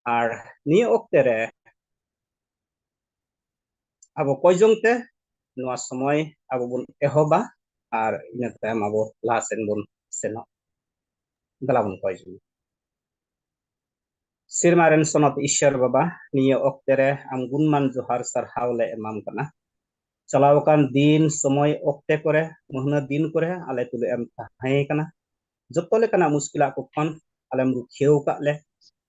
Ar niya okte re abo koijong te noa somoy abo bun ehoba ar ina tayam abo lahasen bun seno dala bun koijong. Sirmaren sonat Ishar baba niya okte re am gunman johar sarhaw le emam kana. Chalawakan din somoy okte kore mohna din kore ale tulu em tahay kana. Joto lekana muskila ko kon alem rukhiyo ka le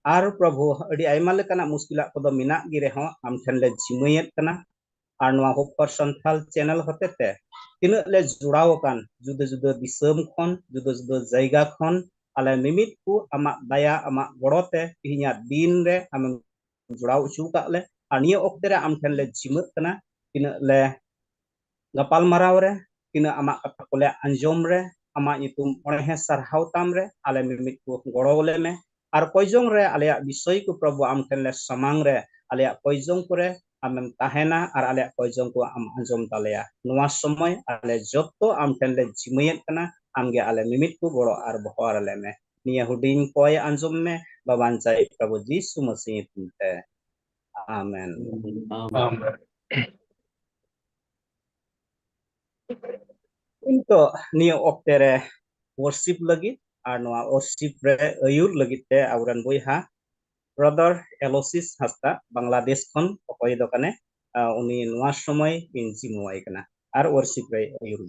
ar prabhu adi ayma lekana muskila ko do minak gi reho am then le jimayet kana ar noa hopper santhal channel hotete tinaak le juraw kan juda juda disam khon juda juda jaiga khon ale mimit ku amak daya amak gorote inya din re am juraw uchu ka le ar niya okte re am then le jimak kana tinaak le gapal maraw re tinaak amak kata kole anjom re amak nyutum onehe sarhaw tam re ale mimit ku goro le me ar koijong re aleyak bisoy ku prabhu am then le samang re aleyak koijong kure amem tahena ar aleyak koijong ku am anjom taleya noa somoy ale joto am then le jimayet kana amge ale mimit ku goro ar bohor le me niya huding koy anjom me babancai prabhu Jisu Masih tinte. Amen. Untuk niya okte re worship lagi ar noa worship re ayur lagi te auran boyha brother Elosis Hasta Bangladesh kon okoy do kane uni noa somoy in jimuai kana ar worship re ayur.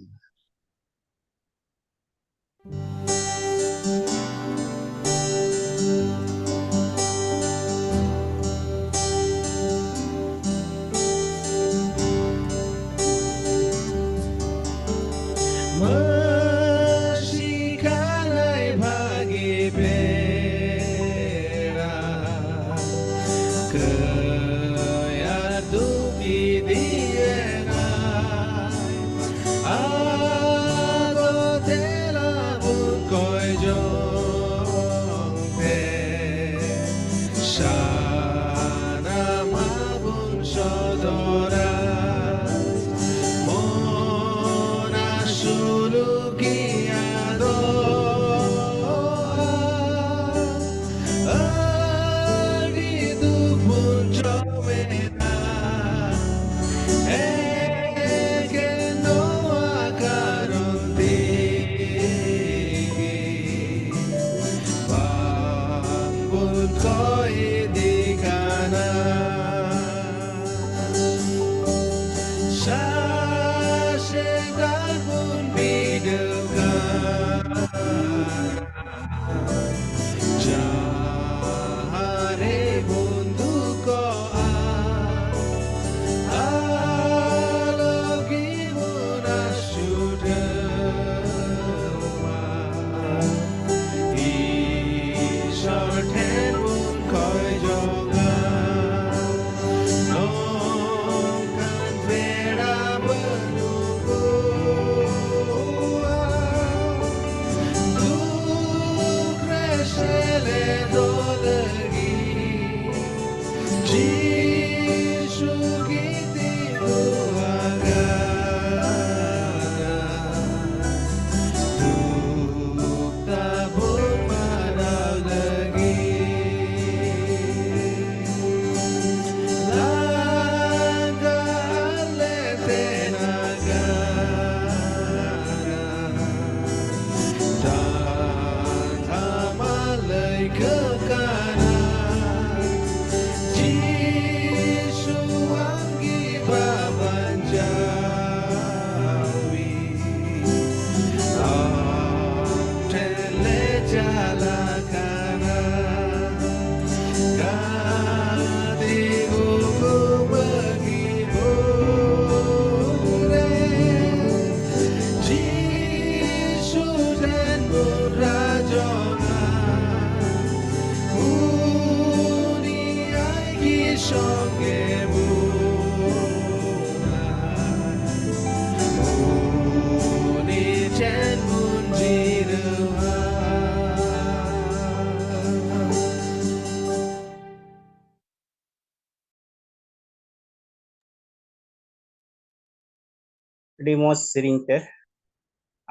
Dimos sering te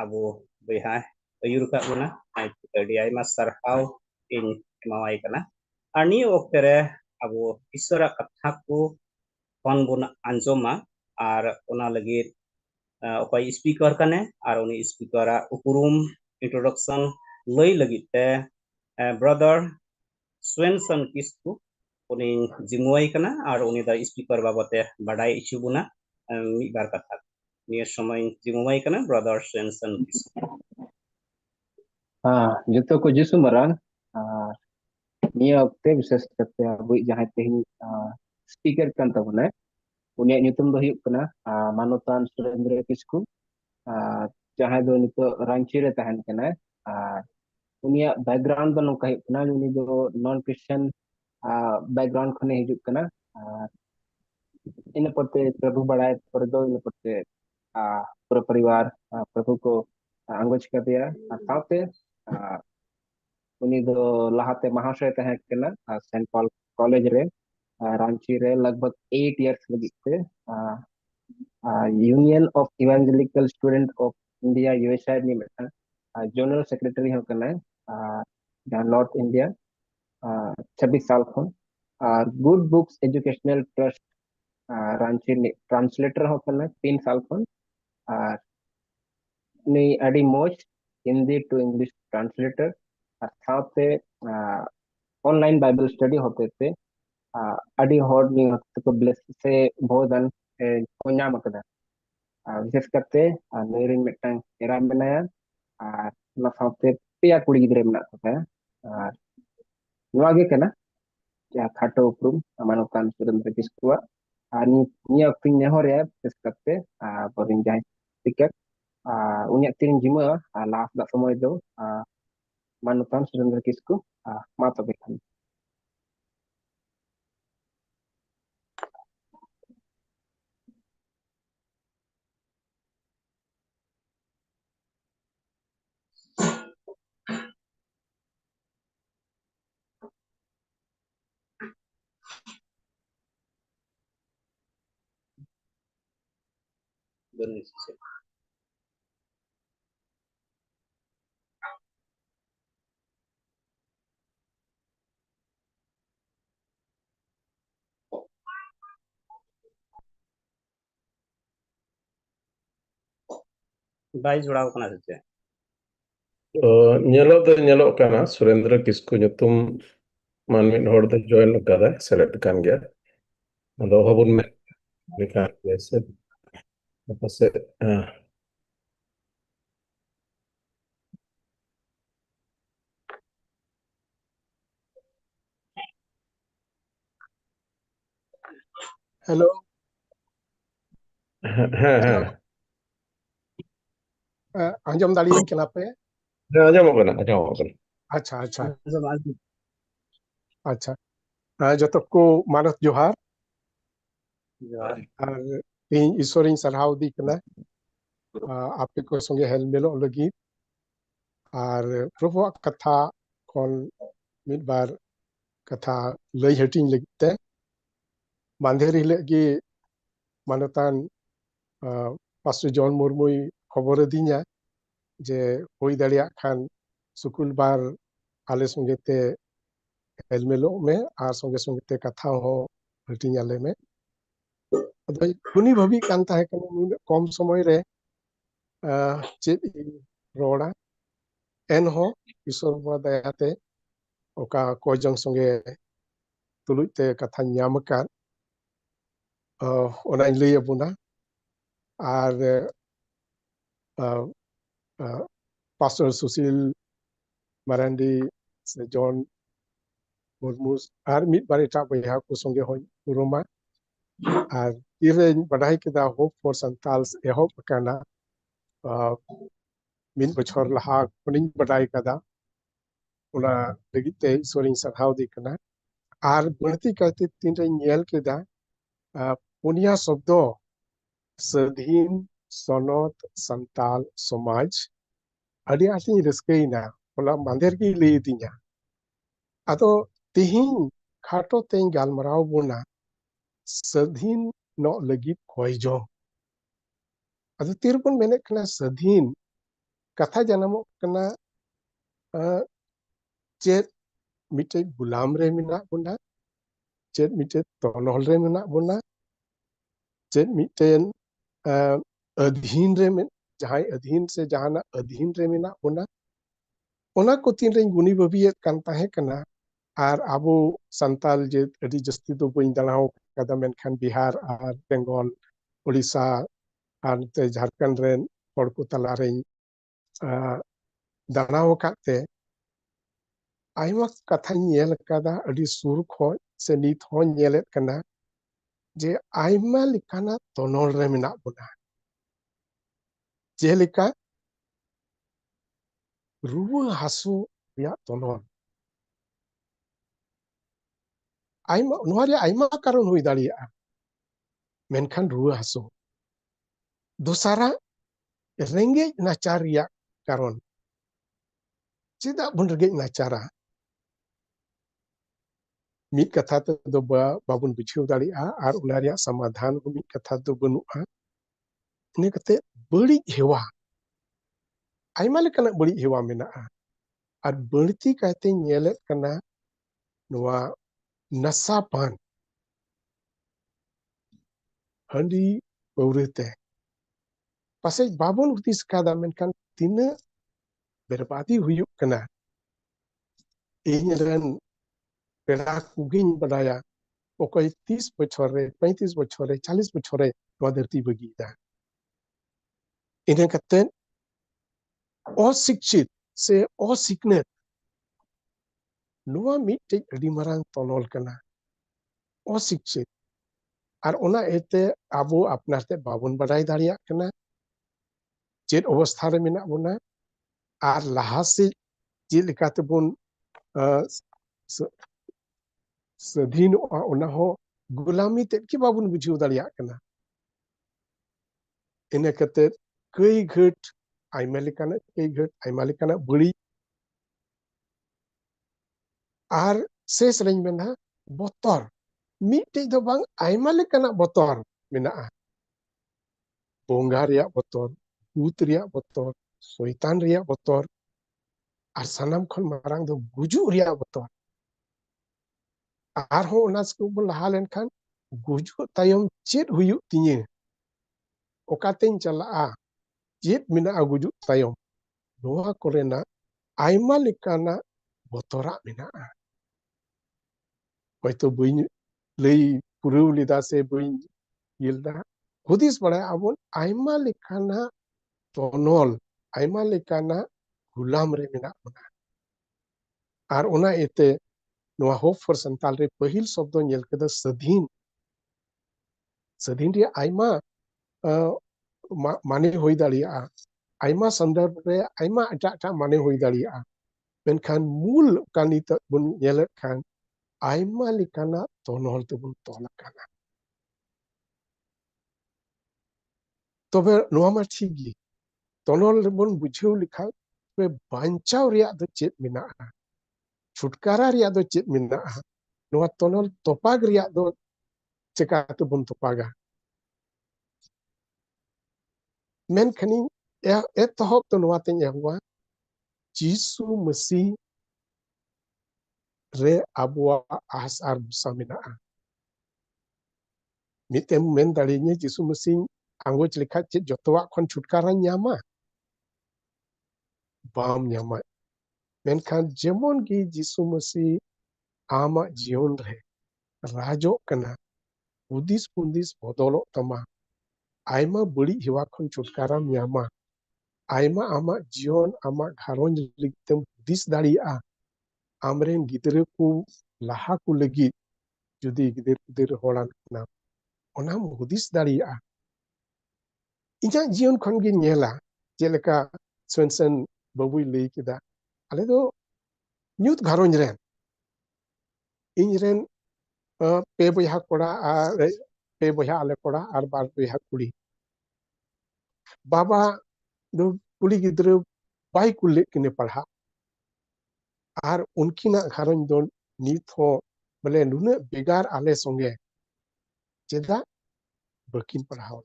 abu beha ayur ka una ai tadi ai mas sarhau in mawai kana Ar niya okte re abo Ishwara katha ko kon bon anjoma ar ona lagit okoy speaker kane ar uni speaker ukurum introduction lay lagit te brother Swenson Kisku uni jimuai kana ar uni da speaker babote badai ichubuna mi bar katha niya somoy jimuai kana brother Swenson Kisku. Jito ko jisu marang niya okte bises kate abu jahay tehin speaker kan tabuna unia nyutum do huyuk kana Manutan Surendra Kisku jahay do nito Ranchi re tahan kana unia background do nongka huyuk kana uni do non Christian background khone hijuk kana ina porte प्रभु बढ़ाए पर दो ina porte पूरा परिवार प्रभु को अंगोज कर दिया साथ उनी दो लहाते महाशय तहे कना सेंट पॉल कॉलेज रे रांची रे लगभग 8 इयर्स लगी थे union of evangelical student of India USA नि में जनरल सेक्रेटरी हो कना नॉर्थ इंडिया 26 साल खन और good books educational trust Ranchi नि ट्रांसलेटर हो कना 3 साल खन और नि अडी most Hindi to English translator और साथ ऑनलाइन बाइबल स्टडी होते थे अड़ी हॉड नहीं होते को ब्लेस से भोजन को नाम कदा विशेष करते नईरिन मिटन एरा बनाया ना साथे पेया कुड़ी गिदरे मना को है नवा गे कना या खाटो उपरुम मानवतान Surendra किस्कुआ ani niya ping ne hore विशेष करते बोरिंग जाय ticket unya tiring jima last da semua itu manutan Surendra Kisku mata bekan. Bai jurau kana se nyelok do nyelok kana Surendra Kisku nyutum man min hor do join kada select kan gya ado hobun me kan se apa se hello ha अंजम दालियन केना पे ajamok kana अच्छा अच्छा अच्छा जतो को मानत जोहार और ᱤᱧ ईश्वरिᱧ sarhaw दी कना आपे को संगे हेल मेलो लगी और प्रभुआक कथा कोन मिद बार कथा लई हटिंग लगते मांधेर हिलगी मानतान पास्टर जॉन मुर्मुई खबर दिया जे होई दाड़िया खान सुकुल बार आले संगेते हेलमेलो में और संगे संगेते कथा हो हटिंग आले में अदो कुनी भाभी कान ताहे कने नुन कम समय रे चेत रोड़ा एन हो ईश्वर बा दयाते ओका कोजंग संगे तुलुते कथा ᱧᱟᱢ ᱟᱠᱟᱫ ओनाइन लई अबुना और पास्टर सुशील मारांडी से जॉन मुर्मू और मिद बार एटा बया को संगे होय उरुमा और इरे बडाई केदा होप फॉर संताल्स एहोप काना मिद बछर लहा कोनिन बडाई कदा उना लगिते ईश्वरिन सरहाव दी कना और गणति करते तीन रे नेल केदा पुनिया शब्द स्वाधीन सनत संताल समाज अड़ी आती रस्कईना होला मांदेर की लई दिया अदो तिहिन खाटो तें गालमराव बोना स्वाधीन न लगी खोजो अदो तिरपन मेने कना स्वाधीन कथा जन्मो कना चेत मिटे गुलाम रे मिना बोना चेत मिटे तनहल रे मिना बोना चेत मिटे अधीन रे में जहां अधीन से जहाना अधीन रे मिना बोना ओना को तीन रे गुनी बबियत कान ताहे कना आर आबो संताल जे अडी जस्ती दो बइन दलाव कदा मेनखान बिहार आर बेंगल उड़ीसा आर ते झारखंड रेन हड़ को तला रे दानाव काते आइमा कथा नेल कदा अडी सुर खो से नित हो नेलेत कना जे आइमा लिकाना तनल रे मिना बोना जेलिका रुवा हासु या तनल आइमा नोहारे आइमा कारण हुई दाड़िया मेनखान रुवा हासु दोसारा रेंगे नाचार या कारण चेदा बन रेंगे नाचारा मित कथा तो बाबुन बुझेव दाड़िया आर उनारिया समाधान को मित कथा तो बनुआ इने कते बड़ी हेवा आइमा लेकाना बड़ी हेवा मेना आर बड़ती कहते नेले कना नोआ नशा पान हंडी पौरते पासे बाबुन हुदिस कादा मेनखान तिना बर्बादी हुयुक कना इन रेन पेड़ा कुगिन बडाया ओकई 30 बछर रे 35 बछर रे 40 बछर रे नोआ धरती बगीदा इने कते अशिक्षित से असिकनेत नोआ मिटे अडी मारांग तनल कना अशिक्षित आर ओना एते आबो अपनारते बाबुन बडाई दाड़िया कना चेत अवस्था रे मेना बोना आर लाहा से जे लेकाते बोन स्वाधीन ओना हो गुलामी ते कि बाबुन बुझिव दाड़िया कना इने कते कई घट आइमा लेकाना कई घट आइमा लेकाना बड़ी आर शेष रेन मेना बतर मिटे दो बांग आइमा लेकाना बतर मेना बोंगा रिया बतर भूत रिया बतर शैतान रिया बतर आर सनाम खन मारांग दो गुजु रिया बतर आर हो ओना से बन लहा लेनखान गुजु तायम चेत हुयु तिnye ओकातें चला चेत मेना गुजु तायम नोआ कोरेना आइमा लेकाना बतरा मेना होयतो बइन लई पुरौ लेदा से बइन यिलदा हुदिस बड़ा आबोन आइमा लेकाना तनल आइमा लेकाना गुलाम रे मेना बोना आर ओना एते नोआ होप फॉर संताल रे पहिल शब्द नेल कदा स्वाधीन स्वाधीन रे आइमा माने होई दाड़िया आइमा संदर्भ रे आइमा एटा माने होई दाड़िया मेनखान मूल कानी त बन नेल खान आइमा लेकाना तनल ते बन तोला काना तबे नोआ मा ठीक गी तनल बन बुझेव लिखा बे बांचाव रिया दो चेत मेना छुटकारा रिया दो चेत मेना नोआ तनल तोपाग रिया दो चेका तो बन तोपागा मेनखानी एतहब तो नोआ तें एहुआ जीसु मसीह रे आबुआ आस आर बुसा मेना मितेम मेन दाड़िये जीसु मसीह आंगोच लेखा चेत जतवा खन छुटकारा न्यामा बाम न्यामा मेनखान जेमन की जीसु मसीह आमा जीवन रे राजो कना हुदिस पुंदिस बदलो तमा आइमा बड़ी हेवा खन छुटकारा न्यामा आइमा आमा जीवन आमा घारोंज लिगतेम हुदिस दाड़िया आमरेन गिदरे को लाहा को लगी जुदी गिदर गिदर होड़ान कना ओना हुदिस दाड़िया इजा जीवन खन गी नेला जेलेका स्वंसन बाबुई लई केदा आले दो न्यूत घारोंज रेन इन रेन पे बया कोड़ा आर पे बया आले कोड़ा आर बार बया कुड़ी बाबा दो कुड़ी गिदरे बाई कुले किने पढ़ा आर उनकिना घारोंज दो नित हो बोले नुने बेगार आले संगे चेदा बकिन पढ़ाओ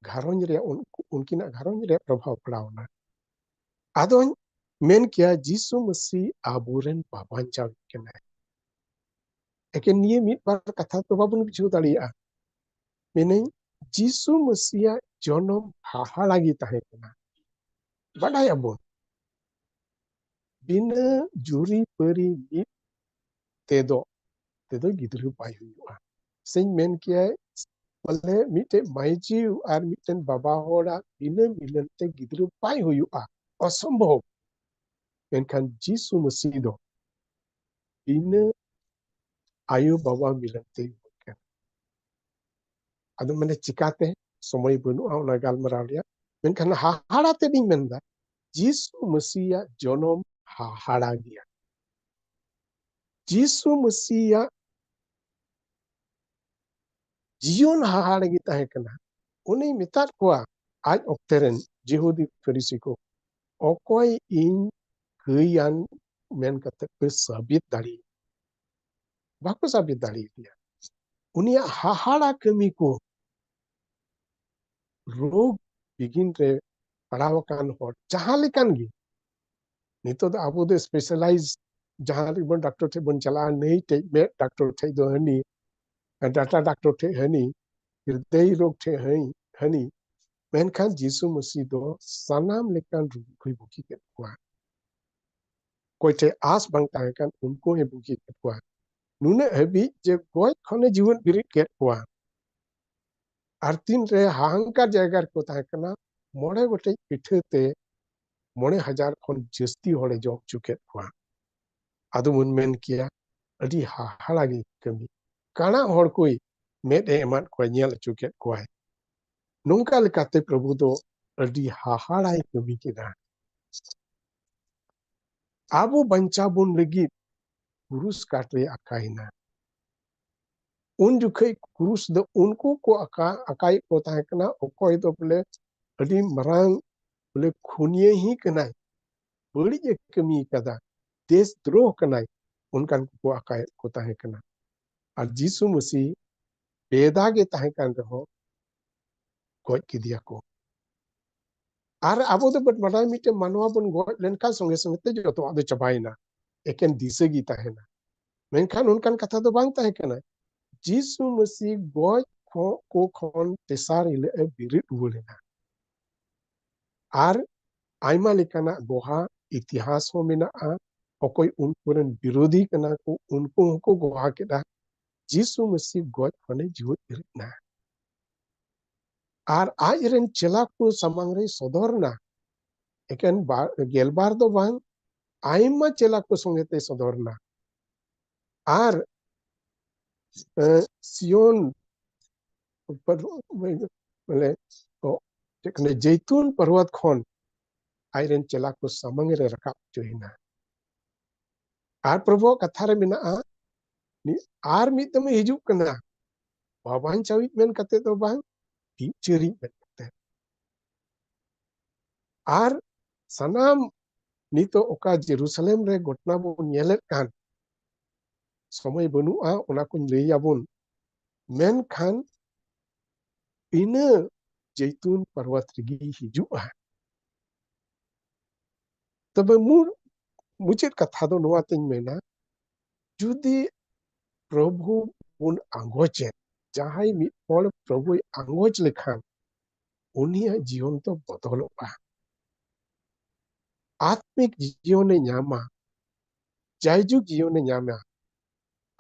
घारोंज रे उनकिना घारोंज रे प्रभाव पड़ावना आदो मेन किया जीसु मसीह आबुरेन बाबांचाव कना एकेन निये मिट बार कथा तो बाबुन बुझाव दाड़िया मेने जीसु मसीह जनम हाहालागी ताहे कना बाडाय आबुन बिना जुरी परी मिट तेदो तेदो गिद्रु बाय हुआ सेन मेन किया बोले मिटे माइजी और मिटन बाबा होड़ा बिना मिलनते गिद्रु बाय हुआ असंभव मेनखान जीसु मसीह दो बिना आयु बाबा मिलनते अदो मैंने चिकाते समय बनुआ गालमराव लिया मेनखान हाहाड़ाते दी मेनदा जीसु मसीह जनम हाहाड़ा गया जीसु मसीह जीवन हाहाड़ा गी ताहे कना उनी मितात कोआ आज ऑक्टेरन जिहुदी फरीसी को ओकोय इन गयान मेन कते पे साबित दाड़ी बाको साबित दाड़ी दिया उनी हाहाड़ा कमी को रोग बिगिन रे पड़ावकान होड़ जहां लेकान गी नितो द आबो दे स्पेशलाइज जहां बन डॉक्टर थे बन चला नहीं टे मे डॉक्टर थे दो हनी डाटा डॉक्टर थे हनी हृदय रोग थे हनी मेनखान जीसु मसीह दो सनाम लेकान रोग कोई बुकी के कुआ कोई थे आस बंग ताहे कान उनको हे बुकी के कुआ नुने हबी जे गोय खने जीवन बिरिट के कुआ आरतीन रे हाहांकार जायगा को ताहे कना मोड़े गोटे पिठते 9,000 खन जस्ती होड़े जॉब चुके कुआ आदो मुन मेन किया अडी हाहालागी कमी काना होड़ कोई मेड एमान को नेल चुके कुआ नोंका लेकाते प्रभु दो अडी हाहाड़ाई कमी किदा आबो बंचा बुन लगी क्रूस काटे अकाइना उन जुखे क्रूस दो उनको को अकाई को ताहे कना ओकोय दो बोले अडी मरांग बोले खुनिये ही कनाय बड़ी जे कमी कदा देश द्रोह कनाय उनकान को अकाय को ताहे कना और जीसु मसीह बेदागे ताहे कान रहो गoj किदिया को और आबो दो बट मनाय मिटे मानवा बन गoj लेनका संगे संगे ते जो तो आदो चबाइना एकेन दिसेगी ताहेना मेनखान उनकान कथा दो बांग ताहे कना जीसु मसीह गoj को खन तेसार इले बिरिट उलेना और आयमा लेकाना गोहा इतिहास हो मेना ओकोय उनकुरन विरोधी कना को उनको गोहा केदा जीसु मसीह गoj खने जीवत बिरिटना और आज रेन चला को समांग रे सदरना एकेन गेलबार दो बांग आयमा चला को संगेते सदरना और सियोन पर बोले तो टेकने जैतून पर्वत खन आयरन चला को समांग रे रकाब जोइना और प्रभु कथा रे मेना और मिदम हिजुक कना बाबान चावित मेन कते तो बांग टीचरी मेन कते और सनाम नितो ओका जेरूसलेम रे घटना बो नेलेत कान समय बनुआ ओना को लैयाबुन मेन खान इना जैतून पर्वत रगी हिजुआ तबे मुचेत कथा दो नोआ तिन मेना जुदी प्रभु बुन आंगोचे जहाई मिट होड़ प्रभु आंगोच लेखान उनिया जीवन तो बदलोगा आत्मिक जीवन ᱧᱟᱢᱟ जायजुग जीवन ᱧᱟᱢᱟ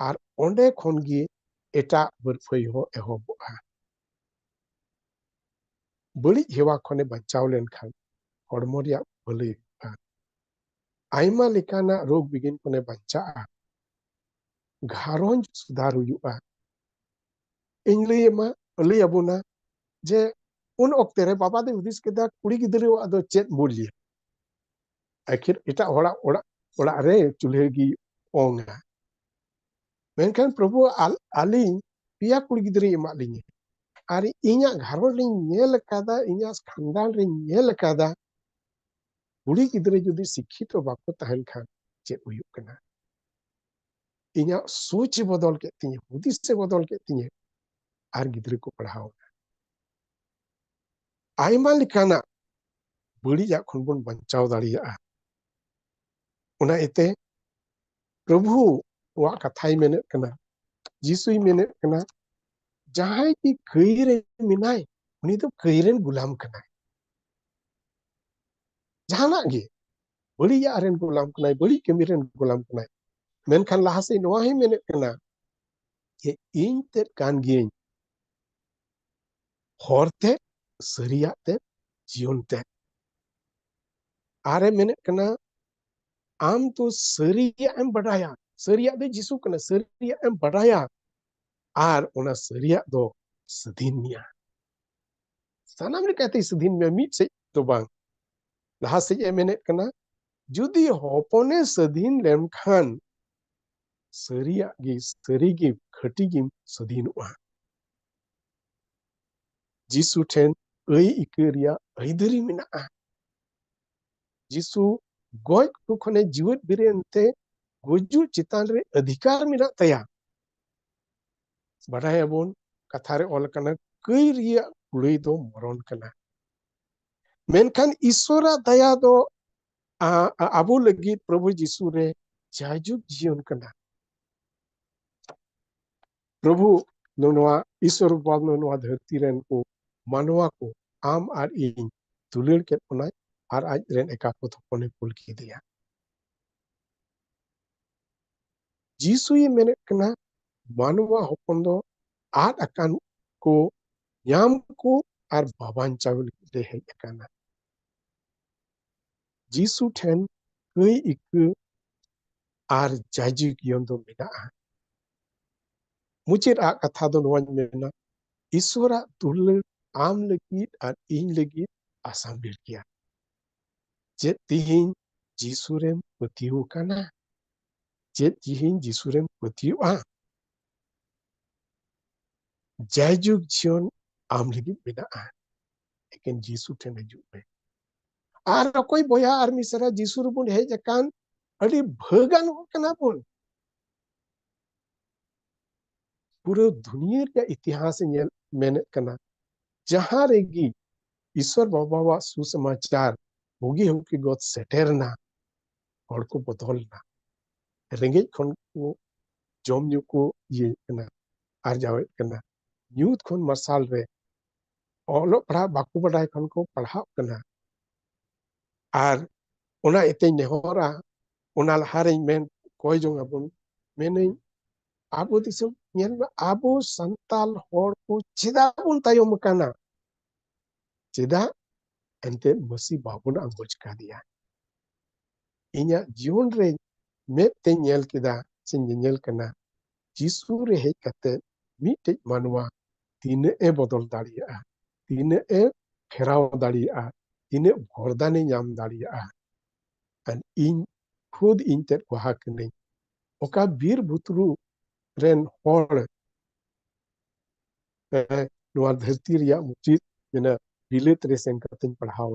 और ओंडे खन गे एटा बरफई हो एहबोगा बड़ी हेवा खने बचाव लेनखान हड़मो रिया भलई आयमा लेकाना रोग बिगिन खने बचा घारोंज सुधार हुआ इन लई अबुना जे उन ओक्ते रे बाबा दे हुदिस केदा कुड़ी गिदरे आदो चेत मूल्य आखिर एटा ओड़ा रे चुल्हे गी ओंगा मेनखान प्रभु आली पिया कुड़ी गिदरे एमा लिंगे और इኛ घारों रे नेल कादा इኛ खानदान रे नेल कादा कुड़ी गिदरे जुदी शिक्षित बाको तहन खान चेत हुयुक कना इኛ सोच बदल के तिnye हुदिस से बदल के तिnye और गिदरे को पढ़ाओ आयमा लिकाना बड़ी जा खन बन बचाव दाड़िया उना इते प्रभु वा कथाई मेने कना जीसुई मेने कना जहां की कईरे मिनाय उनी तो कईरेन गुलाम कना जहाना गे बड़ी यारेन गुलाम कना बड़ी कमीरेन गुलाम कना मेनखान लहा से नोआ ही मेने कना ये इन ते कान गियन होरते सरिया ते जीवन ते आरे मेने कना आम तो सरिया एम बडाया सरिया दे जिसु कना सरिया एम बडाया आर ओना सरिया दो सदीन मिया सानाम रे कहते सदीन मिया मीट से तो बांग लहा से ए मेने कना जुदी होपने सदीन लेमखान सरिया गी खटी गी सदीन वा जिसु ठेन ऐ इकरिया ऐदरी मिना जिसु गoj को खने जीवत बिरेनते गुजु चितान रे अधिकार मिना तया बडाय बोन कथा रे ऑल कना कई रिया कुड़ई दो मरण कना मेनखान ईश्वरा दया दो आबो लगी प्रभु जिसु रे जायजुग जीवन कना प्रभु नोनवा ईश्वर बाब नोनवा धरती रेन को मानवा को आम आर इन दुलड़ के पनाय आर आज रेन एकापत होने पुल की दिया जीसु ये मेने कना मानवा होपन दो आद अकान को याम को आर बाबान चावल दे है अकाना जीसु ठेन कई इक आर जायजु गियन दो मिना मुचेर आ कथा दो नोवा मेना ईश्वरा दुलड़ आम लगी आर इन लगी आसाम बिर किया जे तिहिन जीसु रेम पतिउ काना जे तिहिन जीसु रेम पतिउ जायजुग जीवन आम लगी बिना लेकिन जीसु ठेन हजू पे आर कोई बोया आर मिसरा जीसु रुबुन हेज अकान अड़ी भगान कना बोन पूरे दुनिया का इतिहास मेने कना जहां रेगी ईश्वर बाबा सुसमाचार होगी होगी गोत सेटेरना और को बदलना रेंगे खन को जम न्यू को ये कना आर जावे कना न्यूत खन मरसाल रे ओलो पढ़ा बाकू बडाय खन को पढ़ा कना आर ओना इते नेहरा ओना लहारे मेन कोई जोंगा बुन मेने आबो दिसम ñel आबो संताल होड़ को चिदा बुन तायम काना चिदा एंते मसी बाबुन अंगोज का दिया इnya जीवन रे में ते ñel किदा से ñel कना जीसु रे हे कते मिटे मानवा तीने ए बदल दाड़िया तीने ए फेराव दाड़िया तीने भरदाने नाम दाड़िया अन इन खुद इन ते वहा कने ओका बीर बुतरू रेन होड़ नोआ धरती रिया मुचित मेना बिलेत रे सेन कतेन पढ़ाव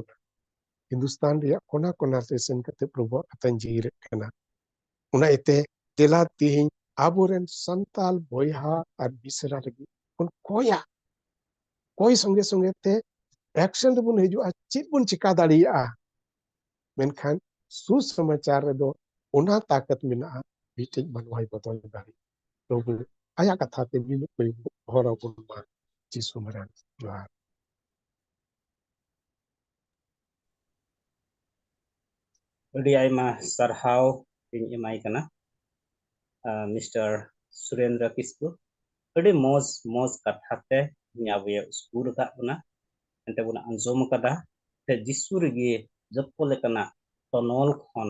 हिंदुस्तान रिया कोना कोना रे सेन कते प्रभु कतेन जीर कना उना इते तेला तिहिं आबोरेन संताल बोयहा और बिसरा लगी उन कोया कोई संगे संगे ते एक्शन बुन हिजु चित बुन चिका दाड़िया मेनखान सुसमाचार रे दो उना ताकत मिना बिटे बनवाई बदल दाड़ी प्रभु आया कथा ते बिनु कोई होरा बुन मा जीसु मरान जोहार ᱟᱹᱰᱤ ᱟᱭᱢᱟ ᱥᱟᱨᱦᱟᱣ ᱤᱧ ᱮᱢᱟᱭ ᱠᱟᱱᱟ मिस्टर सुरेंद्र किस्कु ᱟᱹᱰᱤ ᱢᱚᱡᱽ ᱠᱟᱛᱷᱟ ᱛᱮ ᱟᱵᱚᱭ ᱩᱥᱠᱩᱨ ᱟᱠᱟᱫ ᱵᱚᱱᱟ ᱮᱱᱛᱮ ᱵᱚᱱ ᱟᱸᱡᱚᱢ ᱟᱠᱟᱫᱟ ᱥᱮ ᱡᱤᱥᱩ ᱨᱮᱜᱮ ᱡᱚᱛᱚ ᱞᱮᱠᱟᱱᱟᱜ ᱛᱚᱱᱚᱞ ᱠᱷᱚᱱ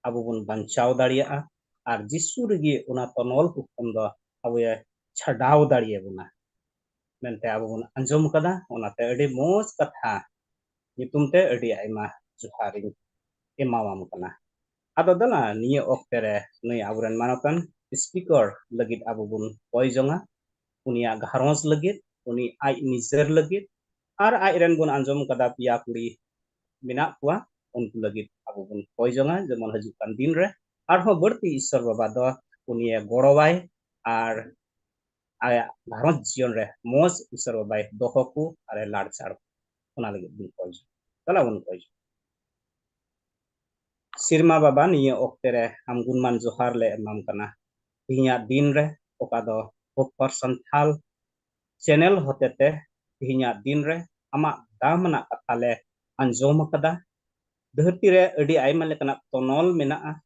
ᱟᱵᱚ ᱵᱚᱱ ᱵᱟᱧᱪᱟᱣ ᱫᱟᱲᱮᱭᱟᱜᱼᱟ ᱟᱨ ᱡᱤᱥᱩ ᱨᱮᱜᱮ ᱚᱱᱟ ᱛᱚᱱᱚᱞ ᱠᱷᱚᱱ ᱫᱚ ᱟᱵᱚᱭ ᱪᱷᱟᱰᱟᱣ ᱫᱟᱲᱮᱭᱟᱵᱚᱱᱟ ᱢᱮᱱᱛᱮ ᱟᱵᱚ ᱵᱚᱱ ᱟᱸᱡᱚᱢ ᱟᱠᱟᱫᱟ ᱚᱱᱟᱛᱮ ᱟᱹᱰᱤ ᱢᱚᱡᱽ ᱠᱟᱛᱷᱟ ᱧᱩᱛᱩᱢ ᱛᱮ ᱟᱹᱰᱤ ᱟᱭᱢᱟ ᱡᱚᱦᱟᱨᱤᱧ ᱮᱢᱟᱣᱟᱢ ᱠᱟᱱᱟ ᱟᱫᱚ ᱫᱟᱞᱟ ᱱᱤᱭᱟᱹ ᱚᱠᱛᱮ ᱨᱮ ᱱᱩᱭ ᱟᱵᱚᱨᱮᱱ ᱢᱟᱱᱚᱛᱟᱱ स्पीकर लगित आबो बुन कोई जोंगा उनिया घारोंस लगित उनी आई निजर लगित आर आई रेन बुन अंजम कदा पिया कुड़ी मिना कुआ उनको लगित आबो बुन कोई जोंगा जेमन हजुकान दिन रे आर हो बर्ती ईश्वर बाबा दो उनिया गड़वाय आर आया घारोंस जीवन रे मोज ईश्वर बाबा दोहकु आर लाड़ छाड़ ओना लगित बुन कोई तला बुन कोई Sirma Baba niya okte re am gunman johar le emam kana. Tihinya din re oka do Hope for Santhal channel hotete tihinya din re amak damana kata le anjom kada. Dharti re adi aima lekana tonol menaa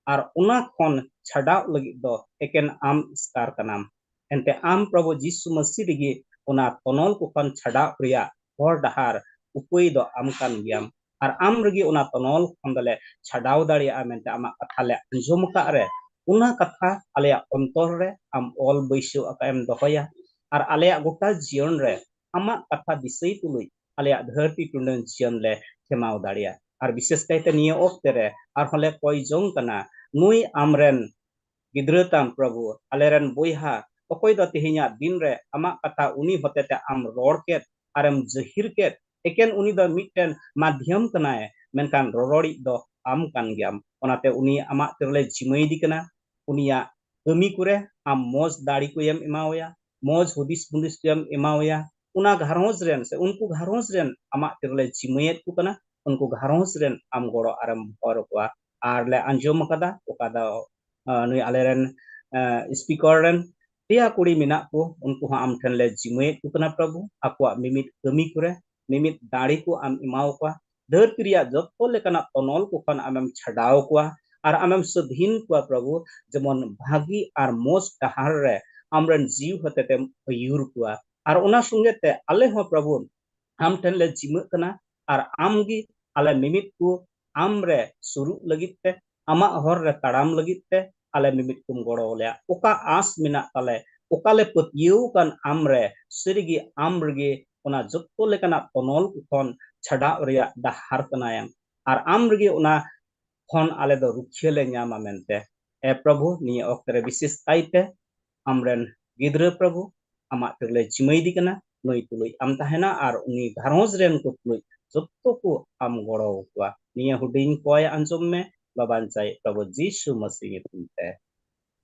ar una khon chhadao lagi do eken am iskar kanam. Ente am Prabhu Jisu Masih rigi una tonol ku khon chhadao riya hor dahar upui do am kan giam. Ar am rigi una tonol khon dale chhadao daria mente amak katha le anjom ka re. Una katha alea ontor re am ol baisyu aka em dohoya. Ar alea gota jion re amak katha disai tului alea dharti tunden jion le khemau daria. Ar bises kaite niya okte re ar hole koi jong kana nui amren gidretam Prabhu aleren boyha okoy do tihinya din re amak kata uni hotete am ror ket arem jahir ket eken uni do mitten madhyam kanae menkan rorori do am kan giam onate uni amak terle jimai di kana unia kami kure am moj dari ku yem emawaya moj hudis bundis yem emawaya una gharons ren se unku gharons ren amak terle jimayet ku kana unku gharons ren am goro arem hor kwa ar le anjom kada okada nui aleren speaker ren dia kuri minak ku unku ha am ten le jimayet ku kana Prabhu akwa mimit kami kure mimit dari ku am imau kwa dhartriya jotto lekana tonol ku khan amem chhadao kwa ar amem sudhin kwa Prabhu jemon bhagi ar mos tahar re amren jiw hotete yur kwa ar ona sunge te ale ho Prabhu am ten le jima kana ar amgi ale mimit ku amre suru lagit te ama hor re taram lagit te ale mimit kum goro le oka as minak tale oka le patyu kan amre sirigi amrgi ona jotto lekana tonol ku khon chhada riya dahar kana yang ar amrgi ona khon ale do rukhye le nyama mente e Prabhu ni oktere bisis kaite amren gidre Prabhu amak terle jimai di kana noi tului am tahena ar uni gharons ren ku tului jotto ku am goro kwa niya huding koy anjom me baban chai Prabhu Jisu Masih nyutumte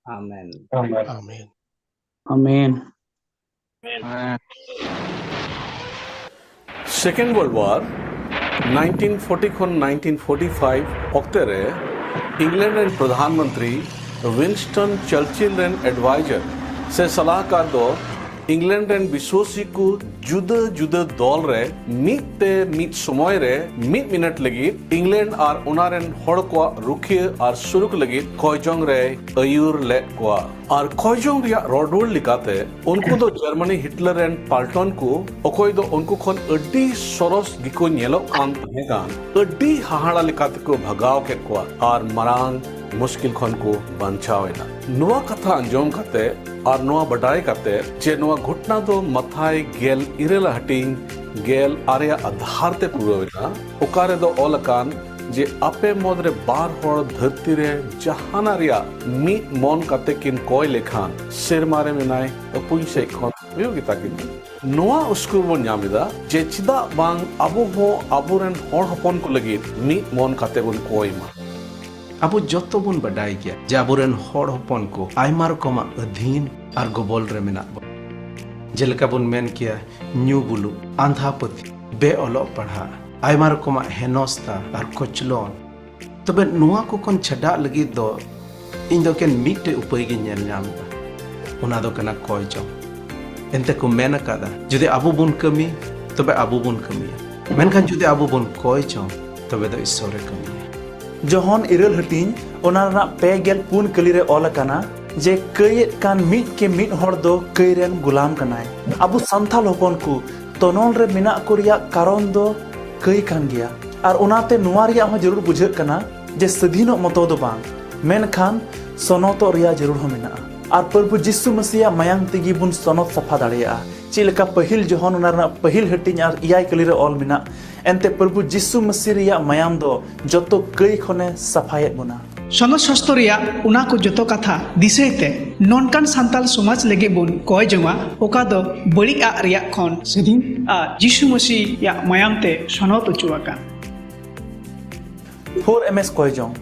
amen Amen. Amen. Second World War 1940 खन 1945 octet रे England रे प्रधानमंत्री Winston Churchill रे adviser से सलाहकार दो England रे विश्वासी को जुदा जुदा दल रे मिट समय रे मिनट लगी इंग्लैंड और उनारेन हड़ को रुखिए और सुरुक लगी कयजोंग रे अयूर ले को और कयजोंग रिया रोडवोल लिकाते उनको दो जर्मनी हिटलर एंड पाल्टन को ओकोय दो उनको खन अड्डी सरस गिको नेलो कान तहेगान अड्डी हाहाड़ा लिकाते को भगाव के को और मरांग मुश्किल खन को बंचावेना नुआ कथा अंजोम कते और नुआ बडाई कते जे नुआ घटना दो मथाई गेल इरेल हटिंग गेल आरिया आधार ते पुरोवेना ओकारे दो ओलकान जे आपे मोदरे बार होड़ धरती रे जहाना रिया मी मन कते किन कोय लेखान सिर मारे मिनाय अपुई से खन उपयोगिता किन नुआ उसको बन नामिदा जे चिदा बांग अबो हो अबुरन होड़ हपन को लगी मी मन कते बन कोय मा Abu joto bun badai gya jaburen hor hopon ko aimar koma adhin ar gobol re menak bo jeleka bun men kia nyu bulu andha pati be olok padha aimar koma henosta ar kochlon tobe nuwa ko kon chada lagi do iñ do ken mitte upai ge nyel nyam da ona do kana koy jo ente ko men akada jodi abu bun kami tobe abu bun kami menkhan jodi abu bun koy jo tobe do isore kami जहन इरल हटिंग ओना पेगेल पुन कलीरे all कना जे कयेत कान मिट के मिट हर दो कयरेन गुलाम कनाय अबु संथाल हपन को तनोल रे मिना को रिया कारण दो कय कान गया और ओनाते नुवा रिया हो जरूर बुझे कना जे सधीनो मतो दो बांग मेनखान सनतो रिया जरूर हो मिना और प्रभु जिसु मसीह मायांग तिगी बुन सनत सफा दाड़िया चिलका पहिल जहन ओना पहिल हटिंग और इयाय कलीरे ऑल मिना एंते प्रभु जिसु मसीह रिया मायाम दो जतो कई खने सफायत बुना सनद शास्त्र रिया उना को जतो कथा दिसेते नॉनकान सांताल समाज लगे बुन कोय जमा ओका दो बड़ी आ रिया खन सदिन आ जिसु मसीह या मायाम ते सनद उचुआका 4ms कोय जंग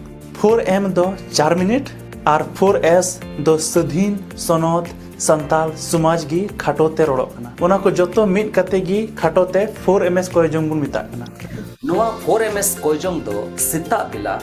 4m दो 4 मिनट और 4s दो सधीन सनद संताल समाज गी खाटोते रोड़ोकना उना को जतो मिट कते गी खाटोते 4ms कोयजोंग बुन मिता कना नोआ 4ms कोयजोंग दो सिता बिला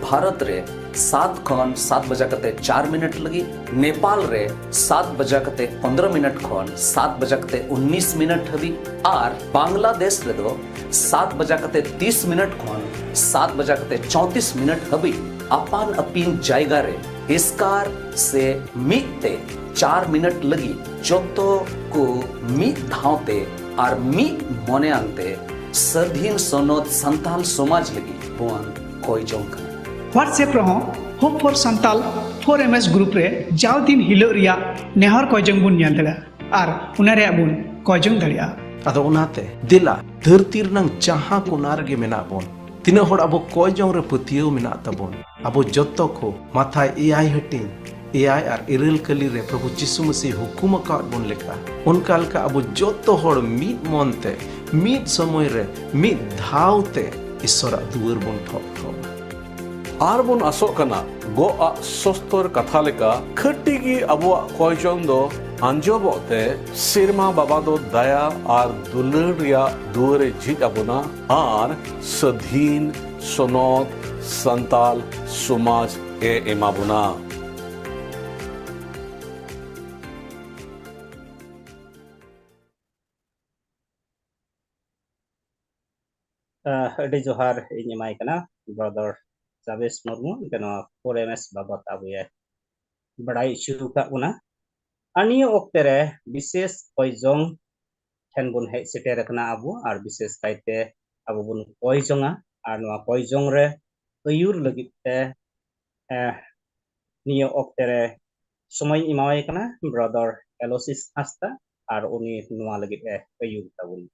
भारत रे 7 खन 7 बजा कते 4 मिनट लगी, नेपाल रे 7 बजा कते 15 मिनट खन 7 बजा कते 19 मिनट हबी, और बांग्लादेश रे दो 7 बजा कते 30 मिनट खन 7 बजा कते 34 मिनट हबी अपान अपिन जायगा रे एस्कार से मिते 4 मिनट लगी जोतो को मित धावते और मित मने आनते स्वाधीन सनद संताल समाज लगी बोन कोई जोंका व्हाट्सएप रहो होप फॉर संताल 4MS ग्रुप रे जाव दिन हिलो रिया नेहर कोजंग बुन नेल दड़ा और उना रे बुन कोजंग दड़िया अदो उनाते दिला धरती रनंग जहां कोनार गे मेना बोन तीना होड़ अब कोजंग रे पतियो मेना तबोन अब जत्तो को माथा एआई हटिन एआई और इरल कली रे प्रभु यीशु मसीह हुकुम का बोन लेका उनका लका अब जत्तो होड़ मीत मनते मीत समय रे मीत धावते ईश्वर दुवर बोन ठोक ठोक आर बोन आसोक कना गो आ सस्तर कथा लेका खट्टी की अबो कोयजों दो अंजोबोते सिरमा बाबा दो दया और दुलर रिया दुरे झिज अबोना और स्वाधीन सनद संताल समाज ए एमाबुना अडी जोहार इन एमाय कना ब्रदर जावेस मुर्मू कना 4MS बाबत आबुए बड़ाई शुरू का उना अनिय ओक्ते रे विशेष कोयजों ठेन बुन हे सेटेर कना आबु और विशेष कायते आबु बुन कोयजोंगा और नवा कोयजों रे अयुर लगिते निय ओक्ते रे समय इमाय कना ब्रदर एलोसिस हास्ता और उनी नवा लगिते Ayur ताबुन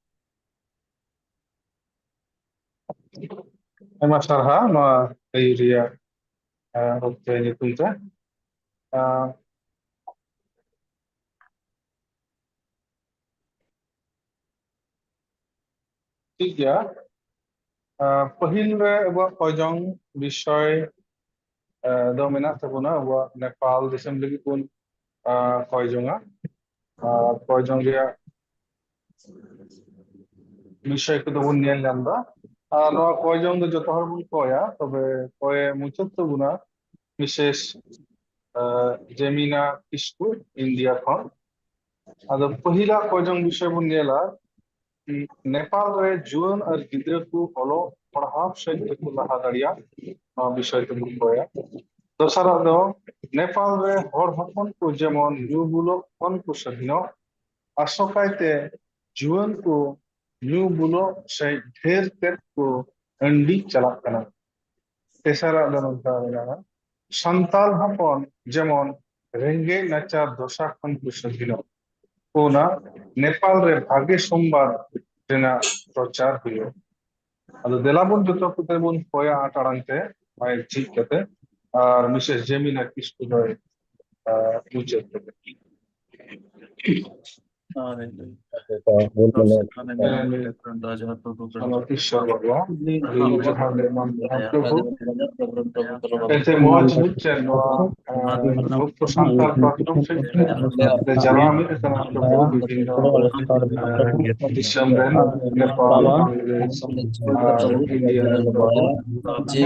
Emang sarha no area okte nyutum te ठीक गया पहिल रे अब कोजों विषय दो मेना तबुना अब नेपाल दिसम लगी पुन कोजोंगा कोजों रे विषय को दो नियल लंदा ᱱᱚᱣᱟ ᱠᱚᱭᱡᱚᱝ ᱫᱚ ᱡᱚᱛᱚ ᱦᱚᱲ ᱵᱚᱱ ᱠᱚᱭᱟ ᱛᱚᱵᱮ ᱠᱚᱭ ᱢᱩᱪᱟᱹᱫ ᱛᱟᱵᱚᱱᱟ ᱵᱤᱥᱮᱥ ᱡᱮᱢᱤᱱᱟ ᱠᱤᱥᱠᱩ ᱤᱱᱰᱤᱭᱟ ᱠᱷᱚᱱ ᱟᱫᱚ ᱯᱟᱹᱦᱤᱞᱟ ᱠᱚᱭᱡᱚᱝ ᱵᱤषय ᱵᱚᱱ ᱧᱮᱞᱟ नेपाल रे जुआन और गिद्रा को ऑलो पढ़ाव से को लहा दड़िया विषय ते बन कोया दोसरा दो नेपाल रे हर हपन को जेमन न्यू बुलो कोन को सदिनो आसोकायते जुआन को न्यू बुलो से ढेर तेर को अंडी चला कना तेसरा दो नंता संताल हपन जेमन रेंगे नाचार दोसा खन को सदिनो कोना नेपाल रे भाग्य सोमवार रेना प्रचार हुयो अदो देलाबन जतो कुते बन कोया आटारंते माय ठीक कते और मिसेस जेमिना किसको दो पूछे ऐसे मौज मुच्चन संताल प्राप्तों से जरामी इतना प्रभु दिसंबर नेपाल जे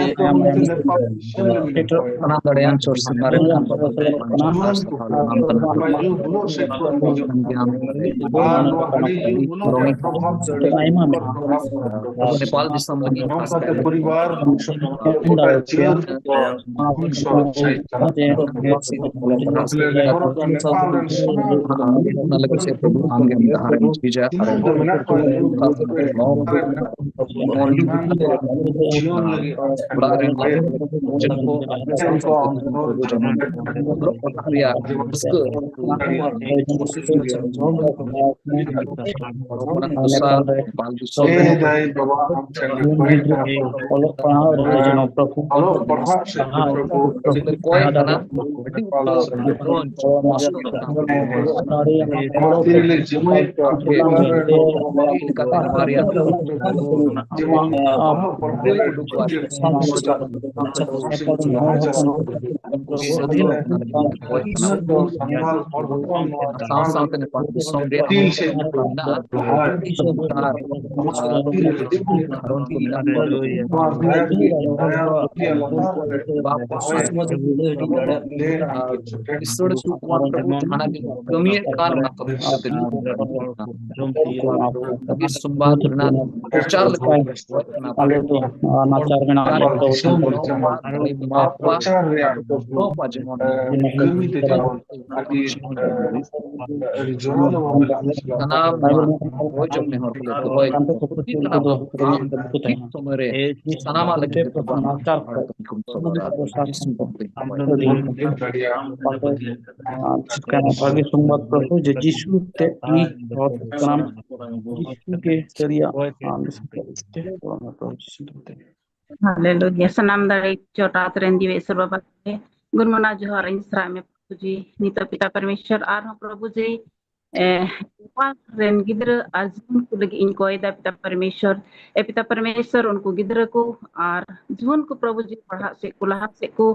अनादड़ियान सोर्स बारे में नेपाल दिसम लगी परिवार से प्रभु आगे धारण विजय ᱥᱟᱹᱫᱷᱤᱱ ᱥᱟᱶ ᱥᱟᱶᱛᱮ ᱱᱮᱯᱟᱞ ᱫᱤᱥᱚᱢ ᱨᱮᱭᱟᱜ ᱢᱮᱱᱟᱜᱼᱟ ᱟᱨ ᱜᱷᱟᱨᱚᱸᱡᱽ ᱠᱚ ᱢᱮᱱᱟᱜ ᱠᱟᱹᱢᱤᱭᱮᱫ ᱠᱟᱱ ᱚᱱᱟ ᱠᱟᱹᱢᱤ ᱥᱚᱢᱵᱟᱫ ᱨᱮᱱᱟᱜ ᱯᱨᱚᱪᱟᱨ भाग्य संबाद प्रभु जे जिसु ते ई और नाम जिसु के जरिया हालेलुया सनाम दारे चोटा तरेन दिवे सर्वबा गुणमना जोहर इंस्रा में प्रभु जी नीत पिता परमेश्वर आर हम प्रभु जी रेन गिद्र आजीवन को लगी इनको एदा पिता परमेश्वर ए पिता परमेश्वर उनको गिद्र को और जीवन को प्रभु जी पढ़ा से कुलाहा से को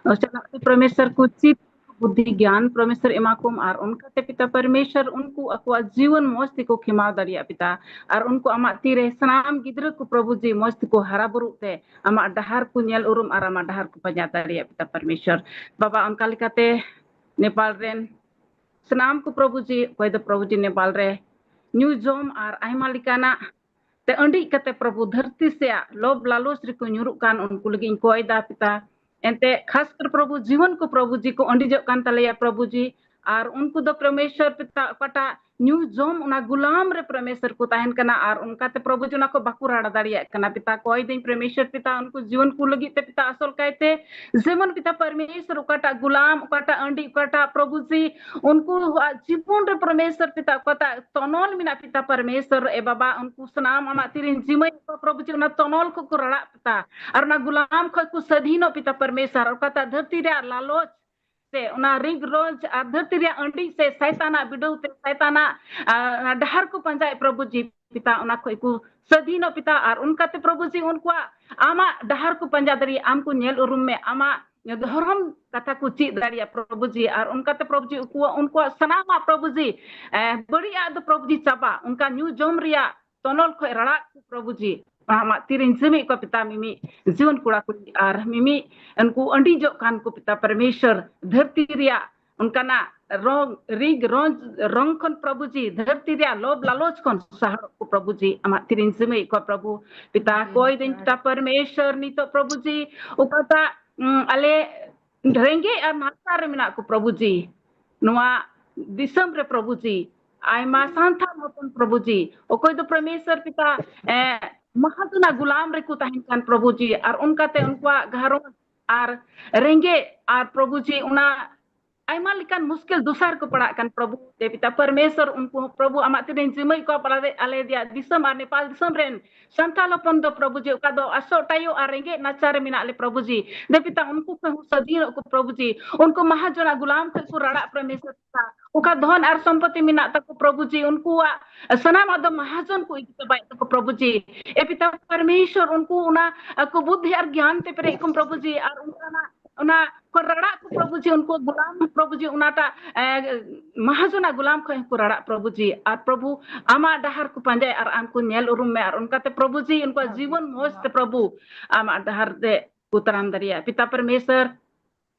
चला परमेश्वर को चित बुद्धि ज्ञान परमेश्वर एमाकुम और उनका ते पिता परमेश्वर उनको अक्वा जीवन मस्ती को खिमा दरिया पिता और उनको अमा तीरे सनाम गिद्र को प्रभु जी मस्ती को हरा बुरुते अमा डहार को नेल उरुम और अमा डहार को पजा दरिया पिता परमेश्वर बाबा उनका लिखाते नेपाल रेन सनाम को प्रभु जी कोई दो प्रभु जी नेपाल रे न्यू जोम और आयमा लिकाना ते अंडी कते प्रभु धरती से लोभ लालच रे को न्युरु कान उनको लगी कोई दा पिता एंते खासकर प्रभु जीवन को प्रभु जी को अंडी जो कान तलया प्रभु जी और उनको दो परमेश्वर पिता पटा न्यू जोम उना गुलाम रे परमेश्वर को ताहन कना और उनका ते प्रभु जी को बाकुराड़ा दाड़िया कना पिता कोई दिन परमेश्वर पिता उनको जीवन को लगी ते पिता असल कहते जीवन पिता परमेश्वर उकाटा गुलाम उकाटा अंडी उकाटा प्रभु जी उनको जीवन रे परमेश्वर पिता उकाटा तनोल मिना पिता परमेश्वर ए बाबा उनको सनाम अमा तिरिन जिमय प्रभु जी उना तनोल को रड़ा पिता और ना गुलाम खो को सधीनो पिता परमेश्वर उकाटा धरती रे लालोच से उना रिंग रोज धरती रे अंडी से शैताना बिडौते शैताना डहार को पंजाए प्रभु जी पिता उना को सधीनो पिता और उनका ते प्रभु जी उनको आमा डहार को पंजा दरी आमको नेल उरुम में आमा धर्म कथा को चीज दाड़िया प्रभु जी और उनका ते प्रभु जी उनको सनामा प्रभु जी बढ़िया दो प्रभु जी चाबा उनका न्यू जोम रिया तनोल खो रड़ा प्रभु जी तिरिन जिमी को पिता मिमी जीवन कुड़ा कुड़ी और मिमी उनको अंडी जो कान को पिता परमेश्वर धरती रिया उनका ना रंग रिग रंग खन प्रभु जी धरती रिया लोभ लालच खन सहर को प्रभु जी अमा तिरिन जिमी को प्रभु पिता कोई दिन पिता परमेश्वर नी तो प्रभु जी उकता अले ढेंगे और नातार मिना को प्रभु जी नुआ दिसम रे प्रभु जी आयमा सांथा मोतन प्रभु जी ओ कोई तो परमेश्वर पिता महाजना गुलाम रे को ताहिन कान प्रभु जी और उनका ते उनका घरों और रेंगे और प्रभु जी उना आयमा लिकान मुश्किल दुसार को पड़ा कान प्रभु ते पिता परमेश्वर उनको प्रभु अमाते दिन जिमई को पड़ा आले दिया दिसम और नेपाल दिसम रेन संतालपन दो प्रभु जी का दो असो टायो और रेंगे नचार मिना ले प्रभु जी दे पिता उनको सदीन को प्रभु जी उनको महाजना गुलाम को रड़ा परमेश्वर पिता उका धन और संपत्ति मिना तक प्रभु जी उनको सनाम आदम महाजन को इतबाई तक प्रभु जी ए पिता परमेश्वर उनको उना को बुद्धि और ज्ञान ते परे को प्रभु जी और उना को रड़ा को प्रभु जी उनको गुलाम प्रभु जी उनाटा महाजना गुलाम को रड़ा प्रभु जी और प्रभु आमा डहार को पंजाय और आमको नेल उरुम में और उनका ते प्रभु जी उनका जीवन मस्त प्रभु आमा डहार दे उतराम दरिया पिता परमेश्वर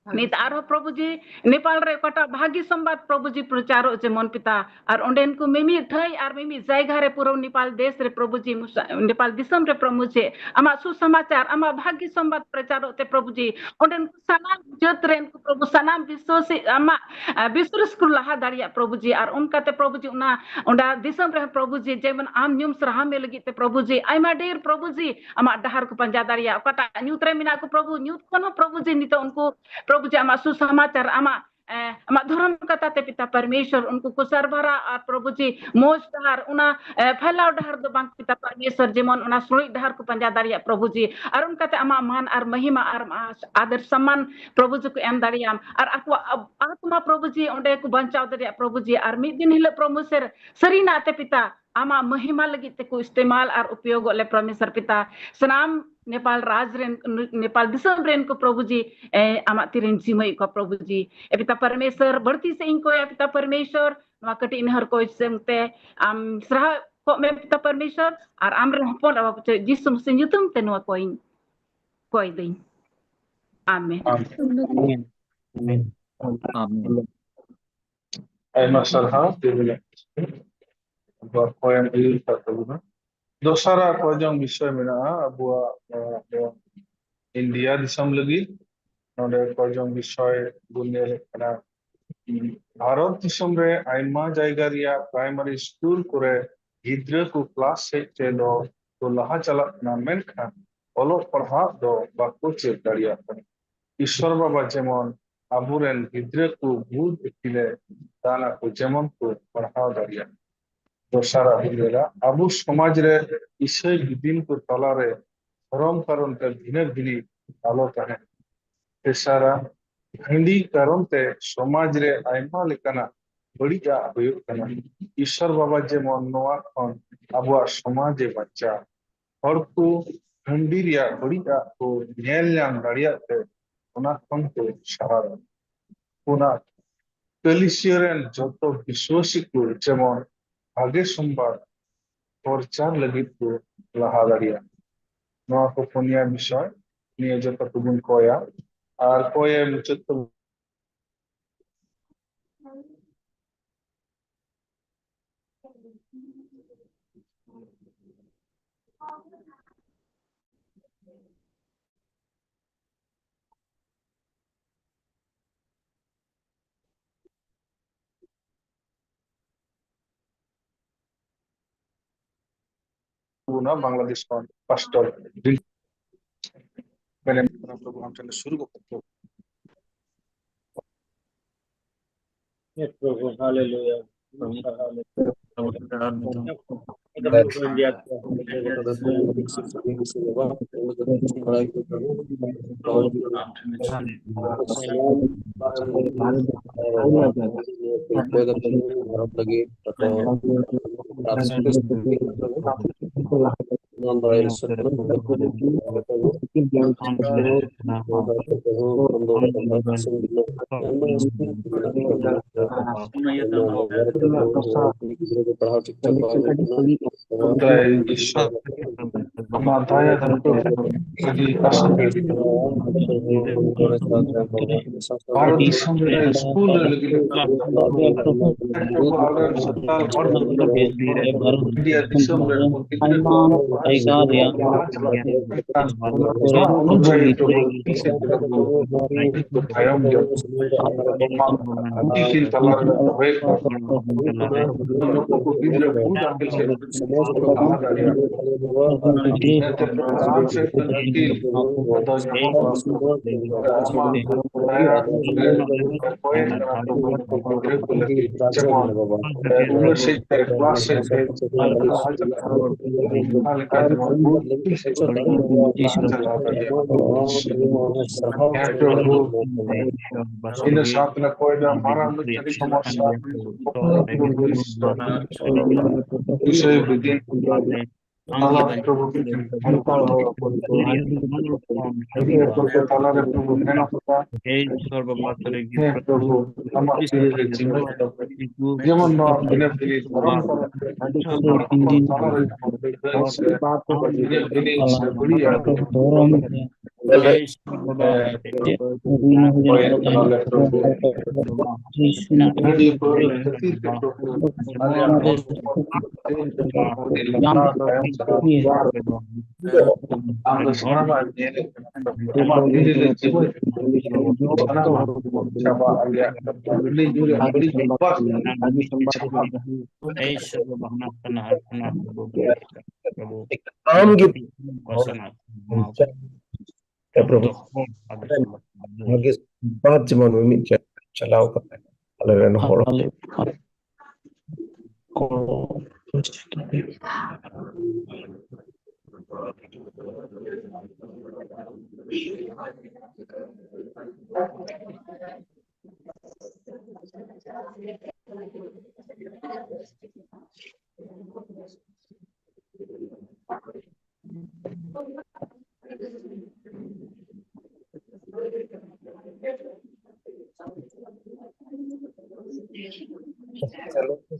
नित आरो प्रभु जी नेपाल रे कटा भाग्य संवाद प्रभु जी प्रचारो जेमन पिता और ओंडेन को मिमी थई और मिमी जायगा रे पूरा नेपाल देश रे प्रभु जी नेपाल दिसम रे प्रभु जी आमा सुसमाचार आमा भाग्य संवाद प्रचारो ते प्रभु जी ओंडेन को सनाम जत रेन को प्रभु सनाम विश्व से आमा विश्वास को लहा दाड़िया प्रभु जी और उनका ते प्रभु जी उना ओंडा दिसम रे प्रभु जी जेमन आम न्यूम सराहा में लगी ते प्रभु जी आयमा डेर प्रभु जी आमा डहार को पंजा दाड़िया कटा न्यूत रे मिना को प्रभु न्यूत कोन प्रभु जी नितो उनको प्रभु जी आमा सुसमाचार आमा धर्म कथा ते पिता परमेश्वर उनको कुसर भरा और प्रभु जी मोज डहार उना फैलाव डहार दो बांग पिता परमेश्वर जेमन उना सुई डहार को पंजा दाड़िया प्रभु जी और उनका ते आमा मान और महिमा और आदर सम्मान प्रभु जी को एम दाड़ियाम और आको आत्मा प्रभु जी ओंडे को बंचाव दाड़िया प्रभु जी और मिद दिन हिल प्रभु सर सरीना ते पिता आमा महिमा लगी ते को इस्तेमाल और उपयोग ले परमेश्वर पिता सनाम नेपाल राज रेन नेपाल दिसम रेन को प्रभु जी आमा तिरेन जिमई को प्रभु जी पिता परमेश्वर बढ़ती से इनको या पिता परमेश्वर ᱱᱚᱣᱟ ᱠᱟᱹᱴᱤᱡ ᱱehar ko semte am srah ko me पिता परमेश्वर और आम रे हपन अब जिसु मसीह nyutum te ᱱᱚᱣᱟ koy dein amen Amin. Ayma sarha tebele koyam il tabuna dosara kojong bishoy mena abuwa India disam lagi node kojong bishoy bunel kana Bharat दिसम रे आइमा जायगा रिया प्राइमरी स्कूल करे गिद्रा को क्लास से चलो तो लहा चला ना मेनखा ओलो पढ़ा दो बाको चेक दाड़िया ईश्वर बाबा जेमन आबुरेन गिद्रा को बुध इले दाना को जेमन को पढ़ा दाड़िया दोसारा हिलेला आबु समाज रे ईश्वर दिन को तला रे धर्म कारण के भिन्न भिन्न आलो कहे तेसारा हिंदी कारण ते समाज रे आइमा लेकाना बड़िया हुयुग कना ईश्वर बाबा जेमन नोआ खन आबुआ समाज बच्चा हर को हिंदी रिया बड़िया को नेल नाम दाड़िया ते ओना खन को सहारा ओना कलिसियरन जतो विश्वासी को जेमन आगे सोमवार प्रचार लगी को लहा दाड़िया नोआ को पुनिया विषय निये जतो तुबुन कोया और कोई मुचत बांग्लादेश का पास्टर मैंने प्रभु हम चंद शुरू को प्रभु हालेलुया इन साथ न कोई ना हमारा अंदर समस्या विषय विधि Allah प्रभु ताला रे प्रभु नेना होता हे प्रभु हमारे के जीवन जेमन न बिना बिना धर्म बात जमान में चलाओ करता है अलग अलग होड़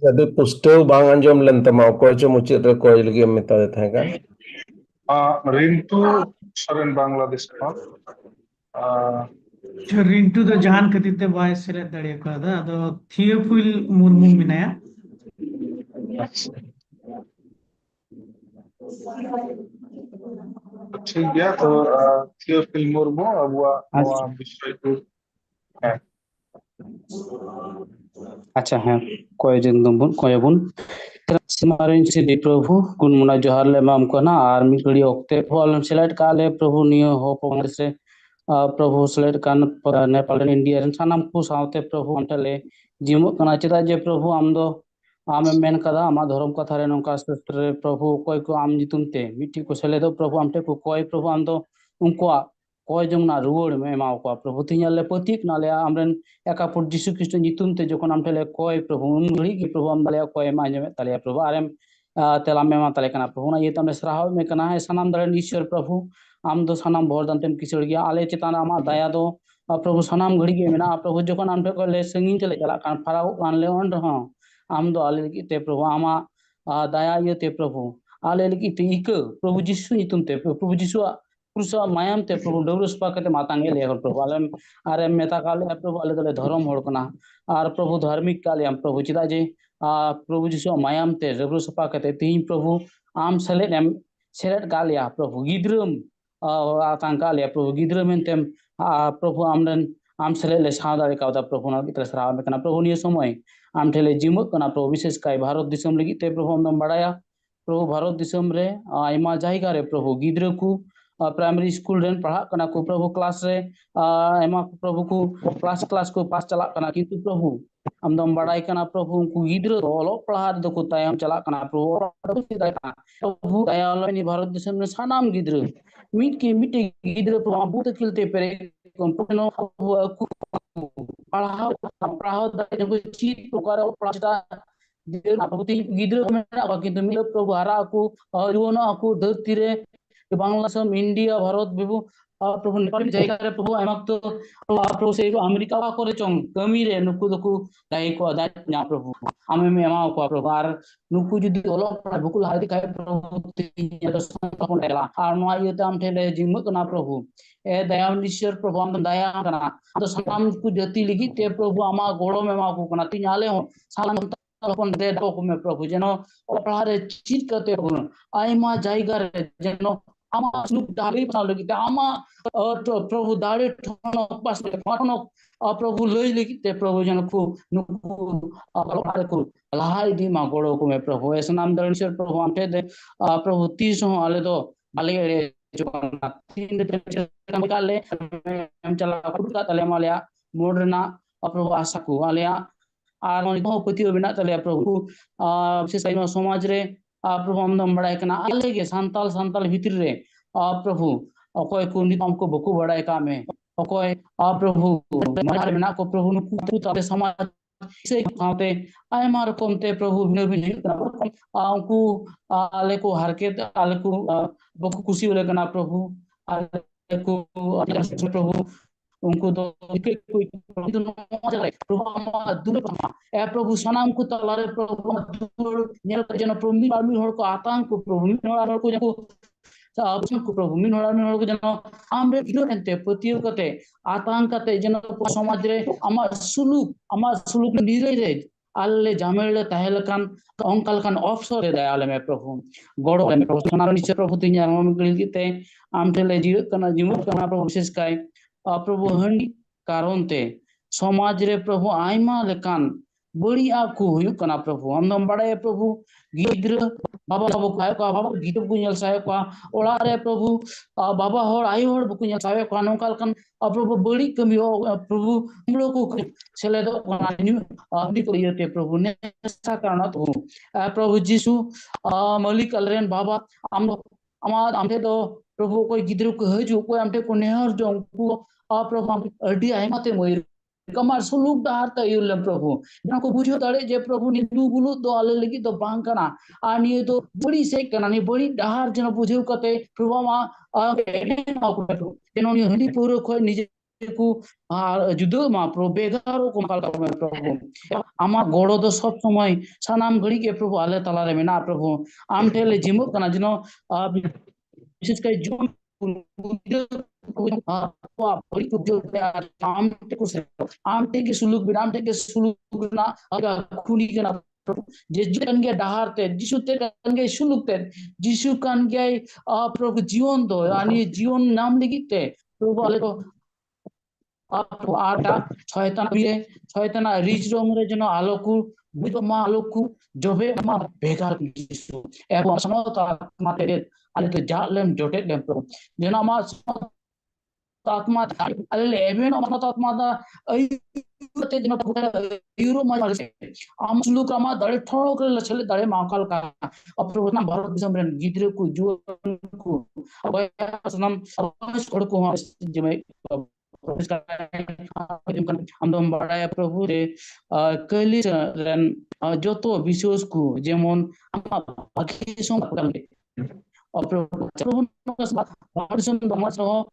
ᱟᱫᱚ ᱯᱩᱥᱴᱟᱹᱣ ᱵᱟᱝ ᱟᱸᱡᱚᱢ ᱞᱮᱱ ᱛᱟᱢᱟ ᱚᱠᱚᱭ ᱪᱚ ᱢᱩᱪᱟᱹᱫ ᱨᱮ ᱠᱚᱭ ᱞᱟᱹᱜᱤᱫ ᱮᱢ ᱢᱮᱛᱟᱫᱮ ᱛᱟᱦᱮᱸ ᱠᱟᱱ? রিন্টু সরেন বাংলাদেশ ᱠᱷᱚᱱ রিন্টু ᱫᱚ ᱡᱟᱦᱟᱱ ᱠᱷᱟᱹᱛᱤᱨ ᱛᱮ ᱵᱟᱭ ᱥᱮᱞᱮᱫ ᱫᱟᱲᱮ ᱠᱟᱣᱫᱟ, ᱟᱫᱚ ᱛᱷᱤᱭᱳᱯᱷᱤᱞ ᱢᱩᱨᱢᱩ ᱢᱮᱱᱟᱭᱟ। ᱴᱷᱤক ᱜᱮᱭᱟ, ᱛᱚ ᱛᱷᱤᱭᱳᱯᱷᱤᱞ ᱢᱩᱨᱢᱩ ᱟᱵᱚᱣᱟᱜ ᱱᱚᱣᱟ ᱵᱤᱥᱚᱭ ᱠᱚ अच्छा है कोई जंदुम कोई बुन सिमारिन सिद्धि प्रभु गुण मुना जोहार ले माम को ना आर मी गड़ी ओक्ते फॉलन सेलेक्ट काले प्रभु नियो हो पोंग से प्रभु सेलेक्ट कान नेपाल इंडिया रन सानाम को सावते प्रभु अंटले जिमो कना चेदा जे प्रभु आम दो आमे मेन कदा आमा धर्म कथा रे नंका शास्त्र रे प्रभु कोई को आम जितुम ते मिट्टी को सेले दो प्रभु आमटे को कोई प्रभु आम दो उनको कोई जमना रुवड़ में माव को प्रभु तियाले पतिक नाले आमरन एकापुर जीसु ख्रिस्ट नितुम ते जखन आमटेले कोई प्रभु उन घड़ी की प्रभु आम दाले कोई मा जमे ताले प्रभु आरएम तेला में मा ताले कना प्रभु ना ये तमने सराहाव में कना है सनाम दरन ईश्वर प्रभु आम दो सनाम भोरदान तेम किसड़ गया आले चेतान आमा दया दो प्रभु सनाम घड़ी के मेना प्रभु जखन आमटे को ले संगीन चले चला कान फराव कान ले ओन रहा आम दो आले की ते प्रभु आमा दया ये ते प्रभु आले की ते इक प्रभु जीसु नितुम ते प्रभु जीसु क्रूस मायाम ते प्रभु डौरस पाकते मातांगे ले प्रभु आलम आरे मेता काले प्रभु आले दले धर्म होड़ कना आर प्रभु धार्मिक काले हम प्रभु चिदा जे प्रभु जीसु मायाम ते डौरस पाकते तीन प्रभु आम सेलेट कालिया प्रभु गिद्रम आतांकालिया प्रभु गिद्रम मेनतेम प्रभु आमरन आम सेलेट ले सावदारे कावदा प्रभु ना कितरा सराव में कना प्रभु निय समय आम ठेले जिमक कना प्रभु विशेष काय भारत दिसम लगी ते प्रभु हम बड़ाया प्रभु भारत दिसम रे आयमा जायगा रे प्रभु गिद्र को प्राइमरी स्कूल रेन पढ़ा कना को प्रभु क्लास रे एमा प्रभु को क्लास को पास चला कना किंतु प्रभु हम दम बड़ाई कना प्रभु को गिद्र ओलो पढ़ा दो को तायम चला कना प्रभु दयालनी भारत देश में सानाम गिद्र मीट के मीटे गिद्र प्रभु बहुत खिलते पेरे कंपनो पढ़ाओ दाई को चीज प्रकार पढ़ा गिद्र में किंतु मिल प्रभु हरा को रुवना को धरती रे बांग्लादेश इंडिया भारत बिबु प्रभु नेपाल जायगा रे प्रभु एमक तो प्रभु से अमेरिका करे चोंग कमी रे नुकु दको दाई को दाई ना प्रभु आमे में एमा को प्रभु आर नुकु जुदी ओलो बुकुल हादी काय प्रभु तिया संतपन एला आर नो आयते आम ठेले जिम कना प्रभु ए दयावनीश्वर प्रभु आम दया कना तो सनाम को जति लगी ते प्रभु आमा गोड़ो में मा को कना तियाले सालन अपन दे दो को में प्रभु जनो पढ़ा रे चीज करते आइमा जायगा रे जनो आमा सुख दाड़ी पा लगी आमा प्रभु दाड़ी ठनो पास ठनो प्रभु लई लगी ते प्रभु जन को नुकु को लहाई दी मा गोड़ो को में प्रभु ऐसा नाम दरणेश्वर प्रभु आमते दे प्रभु 30 हो आले तो बाले जो 3 निकाले हम चला का तले मालिया मोडना प्रभु आशा को आलिया आर तो पति बिना तले प्रभु विशेष समाज रे प्रभु हम बड़ाई कना आले के संताल भीतर रे प्रभु अकोय को नितम को बकु बड़ाई का में अकोय प्रभु मार बिना को प्रभु नु ताते समाज से खाते आय मार कोमते प्रभु बिना भी उनको आले को हरके आले को बकु खुशी होले कना प्रभु आले को प्रभु उनको तो प्रभु सनाम को तलारे प्रभु नेल जन प्रभु आर्मी हर को आतंक प्रभु हर को जको प्रभु मिन हर को जन आमरे इनोरेंते पतियो कते आतंक कते जन समाज रे आमा सुलूक निरे रे आले जामेले ताहेलकान अंकलकान अवसर दयाले में प्रभु गोड़ो में प्रभु सनाम निश्चय प्रभु तिया हम गलिते आम ठेले जीव कना प्रभु विशेष काय प्रभु हंडी कारण ते समाज रे प्रभु आयमा लेकान बड़िया को हुयु कना प्रभु हम बड़े प्रभु गिद्र बाबा बाबू काय का बाबा गिद्र को नेल साहे का ओला रे प्रभु बाबा होर आई होर बुकु नेल साहे का नोकाल कान प्रभु बड़ी कमी प्रभु हम लोग को सेले दो अंडी को येते प्रभु ने ऐसा कारण तो प्रभु जीसु मलिक अलरेन बाबा हम आमते तो प्रभु कोई गिद्र को हजु कोई आमते को नेहर जो को प्रभु अडी आइमाते मोय कमार सुलूक डार त युल प्रभु नको बुझो दाड़े जे प्रभु निदु बुलु दो आले लगी तो बांग कना आनी तो बड़ी से कना नि बड़ी डार जन बुझो कते प्रभु मा जेनो नि हंडी पूरो को निजे को जुदा मा प्रभु बेगारो को माल का प्रभु आमा गोड़ो दो सब समय सानाम घड़ी के प्रभु आले तला रे मेना प्रभु आम ठेले जिमो कना जिनो विशेष कर जो आम के सुलूक बिराम के सुलूक ना खुनी के ना जेजु kan ge dahar te jisu te kan ge suluk te jisu kan ge प्रभु जीवन दो यानी जीवन नाम लिखते प्रभु आले को आप आटा छयतना रिच रंगरे जनो आलोकु बुझो मा आलोकु जबे मा बेकार जिसु एबो समत आत्माते आले तो जालम जोटे लेम प्रभु जेना मा आत्मा अल्ले एबेन समत आत्मा दा ते दिन यूरो मा आम सुलुक मा दळे ठोड़ो करे लछले दळे माकाल का प्रभु ना भारत दिसम रे गिद्रे को जुवन को अबयासनम अबस को जमे हम बड़ा प्रभु रे कली रन जो तो विशेष को जेमन आखि सम पकड़ले प्रभु प्रभु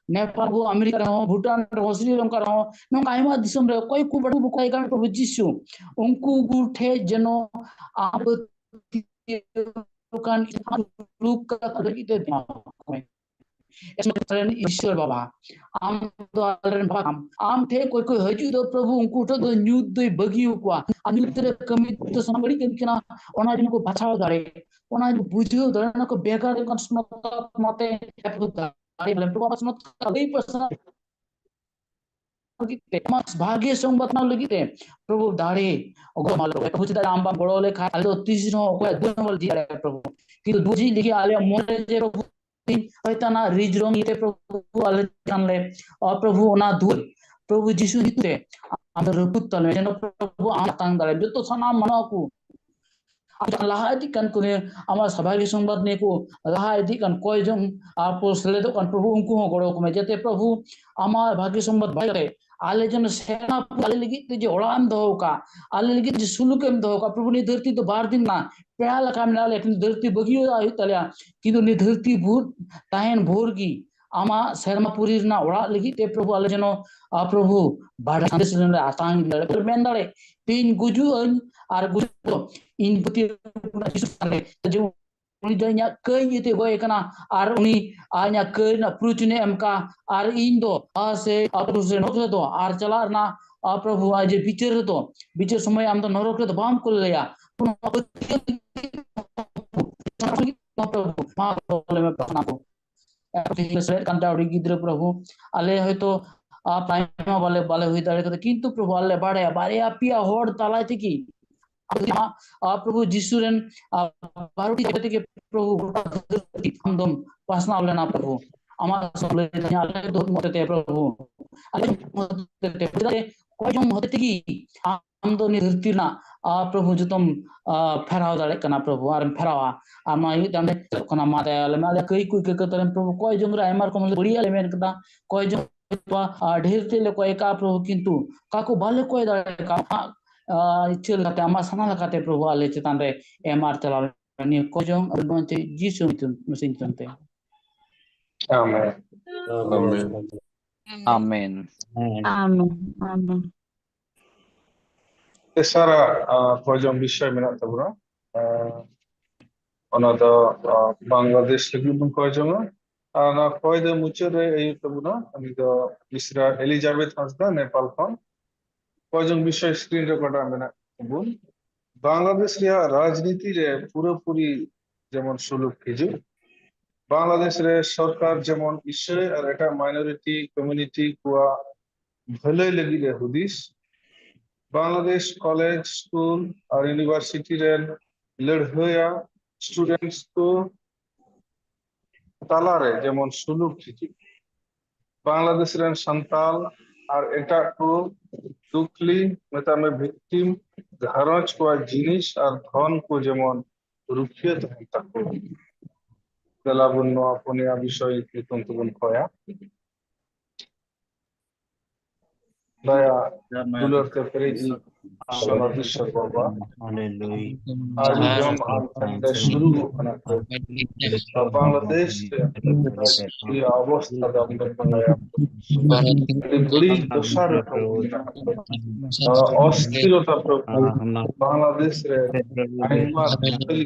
नेपाल हो अमेरिका हो भूटान हो श्रीलंका हो नंगा आयमा दिसम रे कोई को बडू कोई का प्रभु जिसु उनको गुठे जनो आप दुकान लोक का करते इसमें ईश्वर बाबा आम तो आम थे कोई हजू दो प्रभु उनको तो दो न्यू दो बगियो को अन्य तरह कमी तो समबड़ी के ना ओना दिन को बचाव दारे ओना बुझियो दारे ना को बेकार का सुनता मते दारे बले तो वापस मत कई पर्सन भाग्य संबत ना लगिते प्रभु दारे ओगो मालो कुछ दा आंबा बड़ोले खा तो 30 नो को दोनों दिया प्रभु कि दूजी लिखी आले मोरे जे प्रभु होयताना रिजरोंग इते प्रभु आले जानले और प्रभु ओना दूर प्रभु जिसु हिते आदर पुतले जन प्रभु आतांग दाले जो तो सना मनो को लाहा इति कन कुने आमा सभागी संवाद ने को लाहा इति कन कोई जम आपो सले तो कन प्रभु उनको गड़ो को में जते प्रभु आमा भाग्य संवाद भाई आले जन सेना आले लगी ते जो ओलाम दो का आले लगी जो सुलुकेम दो का प्रभु ने धरती तो 12 दिन ना पेड़ा लका में लाले धरती बगियो आयु तल्या किंतु ने धरती भूर ताहेन भोर की आमा शर्मापुरी ना ओड़ा लगी ते प्रभु आले जनो प्रभु बाड़ा संदेश ने आतांग दले मेन दले तीन गुजु आर गुजु इन पति जो उनी दanya कई इते गोय कना आर उनी आnya कई ना प्रुचने एमका आर इन दो से प्रभु से नोक दो आर चला ना प्रभु आज बिचर समय आम तो नरक तो बाम को लेया प्रभु आले हयतो पाइमा वाले वाले हुई दाड़े किंतु प्रभु आले बाड़े बारे आपिया होड़ ताला थी प्रभु जिसुरन बारोटी जगत के प्रभु हम दम पासना लेना प्रभु आमा सब ले आले दो मते प्रभु आले मते कोई जो होते की हम दो निर्धरती ना प्रभु जो तुम फेराव दाड़े कना प्रभु आर फेरावा आमा ये दंडे कना माते आले माले कई कोई के तरन प्रभु कोई जोंगरा एमआर को बढ़िया ले मेन कदा कोई जो ढेर तेले कोई का प्रभु किंतु काको बाले कोई दाड़े का इच्छल कते आमा सना लकाते प्रभु आले चितान रे एमआर चला नि को जों अनते जीसु मसीह चनते आमेन आमेन आमेन आमेन तेसारा कोजम विषय मेना तबरा ona do Bangladesh lagi bun koyjong ana koy de muchere ei tabuna ami do Isra Elizabeth Hasda Nepal kon koyjong বিষয় স্ক্রিন রেকর্ডার মেনা বল বাংলাদেশ রে রাজনীতি রে পুরোপুরি যেমন সুলুক হিজু বাংলাদেশ রে সরকার যেমন ইসে আর এটা মাইনরিটি কমিউনিটি কুয়া ভলে লাগি রে হুদিস বাংলাদেশ কলেজ স্কুল আর ইউনিভার্সিটি রে লড়হয়া স্টুডেন্টস को তালারে যেমন সুলুক হিজু বাংলাদেশ রে সান্তাল আর এটা को দুখলি মেতামে ভিকটিম ঘারজ को জিনিস আর ধন को যেমন রুখিয়ে থাকো দলাবন্য আপনি আ বিষয় তন্তবন কয়া দয়া দুলর করে Saladishwar Baba. आज जम आमतंडे शुरू होना तो बांग्लादेश की अवस्था दमन बनाया बड़ी दशा अस्थिरता बांग्लादेश रे आइमा बड़ी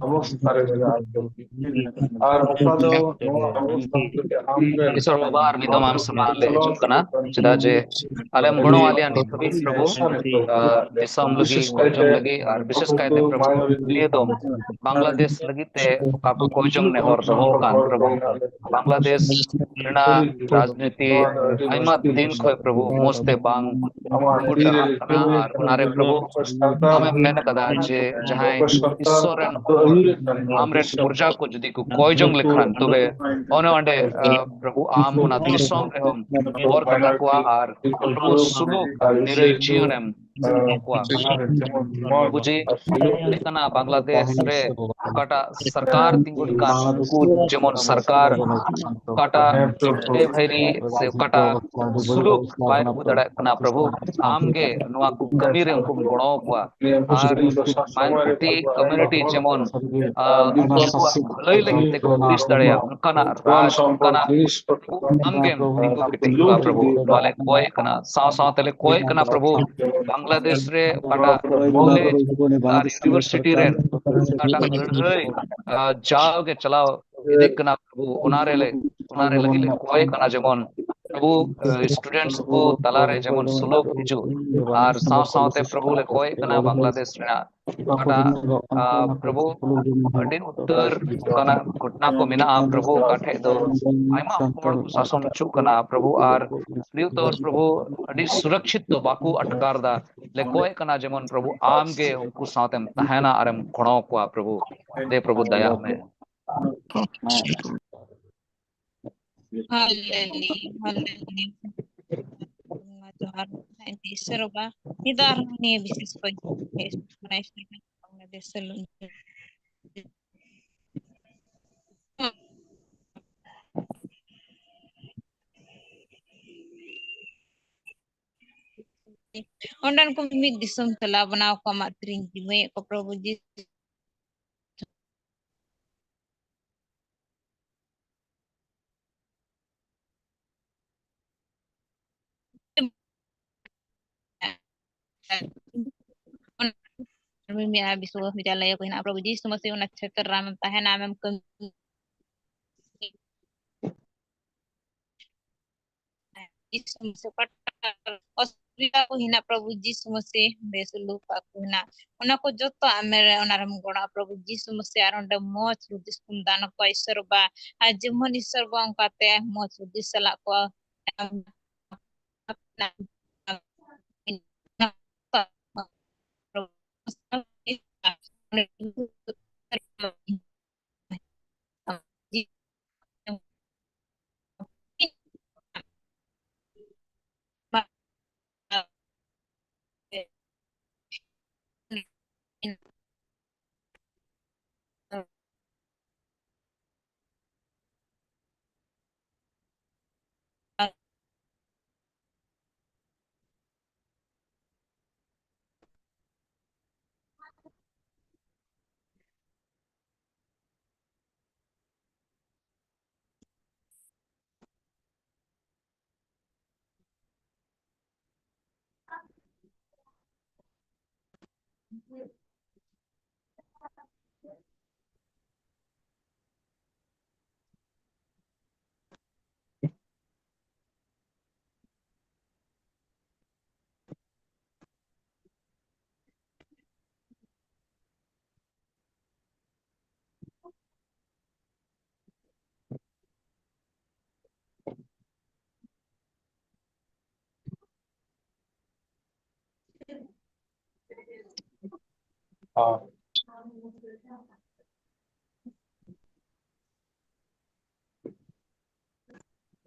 अवस्था रे और ओकादो अवस्था ईश्वर बाबा और मिदमाम समाल ले जुकना चिदा जे आलम गणो आलिया निथबी प्रभु दिसम लगी कोजम लगी और विशेष कायते प्रभु लिए दो बांग्लादेश लगी ते काकु कोजम ने हर दो कान प्रभु बांग्लादेश रना राजनीति आइमा दिन खोय प्रभु मोस्ते बांग गुड कना और उनारे प्रभु हमें मेन कदा जे जहां ईश्वरन आमरे पुरजा को जदी को कोजम लिखन तबे ओने अंडे प्रभु आम उना दिसम रे हम और कता को आर प्रभु सुलुक निरय जीवनम बुझी लेकना बांग्लादेश रे काटा सरकार तिंगुल का कु जेमन सरकार काटा ए भैरी से काटा सुलुक बाय बुदड़ा कना प्रभु आमगे नुआ कु कमी रे उनको गणो कुआ आर माइनॉरिटी कम्युनिटी जेमन भलाई लगी ते को पुलिस दड़या उनकाना राज उनकाना आमगे तिंगु कितिकुआ प्रभु वाले कोय कना साव साव तले कोय कना प्रभु बांग्लादेश रे काटा कॉलेज और यूनिवर्सिटी रे काटा लड़ाई जाओ के चलाओ इदिक कना प्रभु उनारे लगी ले कोय कना जेमन प्रभु स्टूडेंट्स को तलारे जेमन सुलूक हिजु और साव सावते प्रभु ले कोय कना बांग्लादेश रे काटा प्रभु अडिन उत्तर कना घटना को मिना प्रभु काठे दो आइमा होड़ शासन चु कना प्रभु आर लियो तो प्रभु अडि सुरक्षित तो बाकू अटकार दा ले कोय कना जेमन प्रभु आम के उनको साथे तहना आरम खणो को प्रभु दे प्रभु दया में ईश्वर बा निदार ने विशेष कोई बांग्लादेश ओंडन को मिद दिसम तला बनाव को मात्रिन की मैं को प्रभु जी में विश्व विद्यालय को ना प्रभु जी समस्या उन क्षेत्र राम है नाम हम कम इस समस्या पर असुविधा को हिना प्रभु जी समस्या बेसलु का को हिना उना को जतो आमेरे ओनारम गोड़ा प्रभु जी समस्या आरंड मोच रुदिसकुम दान को ईश्वर बा आज मन ईश्वर बा काते मोच रुदिसला को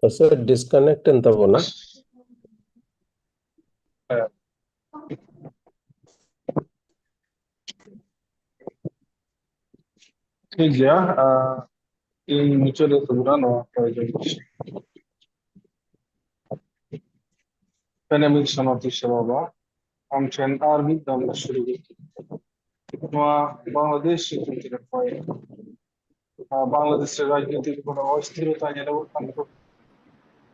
सर डिस्कनेक्ट ಅಂತ ಬೋನಾ ठीक है इन मुचले सुबरा नो पेनेमिक सनती सेवा आम ठेन आर मिद दम शुरू बांग्लादेश बांग्लादेश राजनीतिक अस्थिरता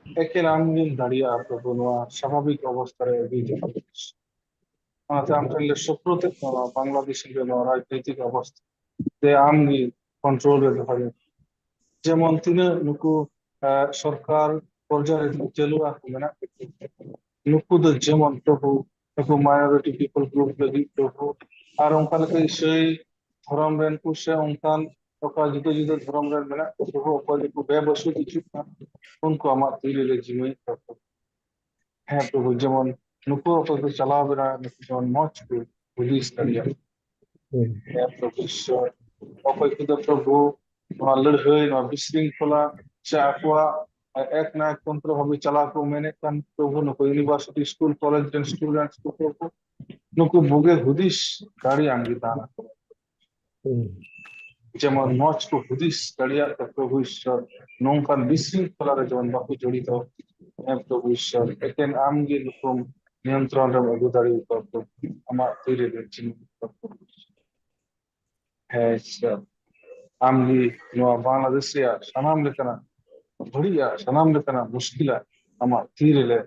एके नाम दाड़िया प्रभु स्वाभाविक अवस्था सुप्रते बांग्लादेश राजनीतिक अवस्था ते आमगी कंट्रोल जेमन तीन नुकु सरकार पर्याय चलू नुकु जेमन प्रभु नुकु माइनॉरिटी पीपल ग्रुप लगी प्रभु और उनका सही धर्म रेन को से उनकान जुदा जुदा धर्म रेन मेना प्रभु को बेबसु दिचु उनको आमा तीरे जिमे प्रभु है प्रभु जेमन नुकु को चला बेरा नुकु जेमन मौज को पुलिस करिया है प्रभु ईश्वर अकय को प्रभु लड़ाई विशृंखला से आकुआ एक ना तंत्र भाव चला को मेने प्रभु नुकु यूनिवर्सिटी स्कूल कॉलेज स्टूडेंट्स को प्रभु नुकु बुगे हुदिस गाड़ी आंगी दाना जेमन मौज को हुदिस गाड़िया प्रभु ईश्वर नौकान विशृंखला रे जेमन बाकु जड़ित है प्रभु ईश्वर एकेन आमगे नुकु नियंत्रण रे अगु दाड़ी प्रभु आमा तीरे रे प्रभु है ईश्वर आमगी बांग्लादेश सनाम लेकना बढ़िया सनाम लेकना मुश्किल आमा तीरे ले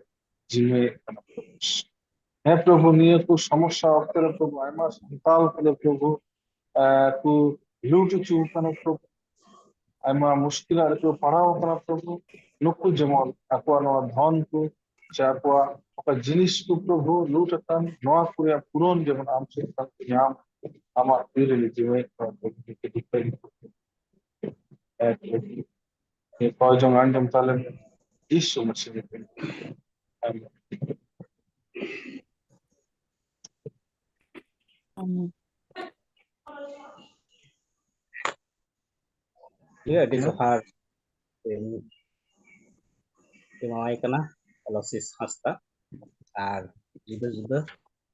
जिमे है प्रभु निये को समस्या अक्तर प्रभु आयमा संताल कले प्रभु को लूट चूकना प्रभु आयमा मुश्किल को पढ़ाओ कना प्रभु नुकु जेमन अकवा धन को से अकवा जिनिस को प्रभु लूट तन नवा कुरिया पुरन जेमन आम से नाम आमा तीरे ले जिमे प्रभु ये कयजन आंजम ताले यीशु मसीह आमीन Ya di Johar dimawai kana Aloysius Hasta ar juda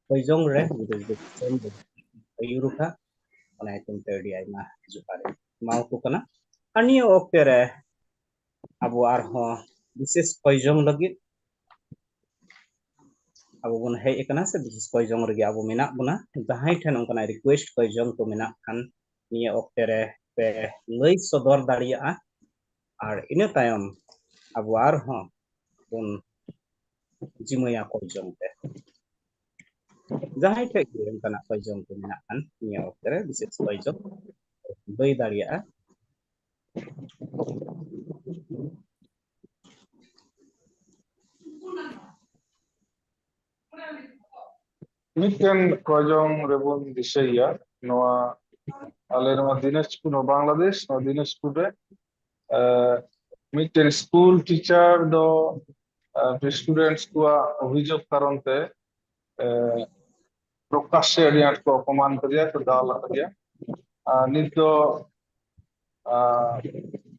koijong re juda sem ayuruka ona item terdi aima Johar mau ko kana ani okte re abu arho bises koijong lagi abu bun hei kana se bises koijong regi abu menak buna jahai than ongkana request koijong ko menak kan niya okte re पे लई सदर दाड़िया और इन तायम अब are हो उन जिमया कोजम पे जहां थे तना कोजम को मेना खान निया ओकरे विशेष कोजम लई दाड़िया मिटन कोजम रेबन दिशैया नवा आले Dinajpur Bangladesh Dinajpur mitten school teacher दो स्टूडेंट्स को अभियोग कारणते प्रकाश को अपमान करिया तो दाल करिया नित दो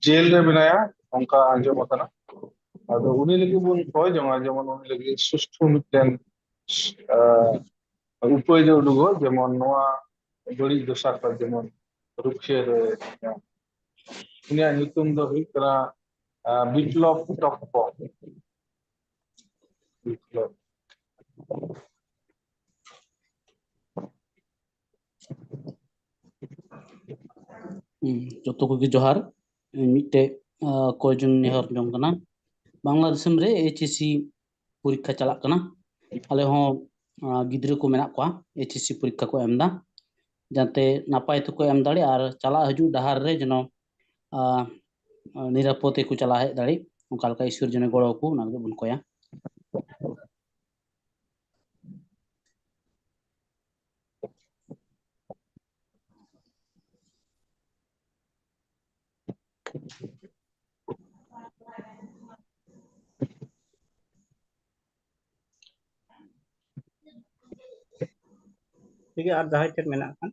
जेल रे बनाया उनका आंजम कना अदो उनी लगी बुन कोय जमा जेमन उनी लगी सुष्ठु मिटन उपाय जो दुगो जेमन नवा बड़ी दशा का जेमन रुखे रे उनिया नितुम दो हुई करा विप्लव टप्पो विप्लव जोतो को जोहार मिटे कोजन नेहर जों कना बांग्लादेश रे एचएससी परीक्षा चला कना आले हो गिद्रे को मेना को एचएससी परीक्षा को एमदा जाते नापाय तो को एम दाड़ी और चला हजू डहार रे जनो निरापदे को चला है दाड़ी उनका का ईश्वर जने गड़ो को ना बन कोया ठीक है आप जहां थे मेना खान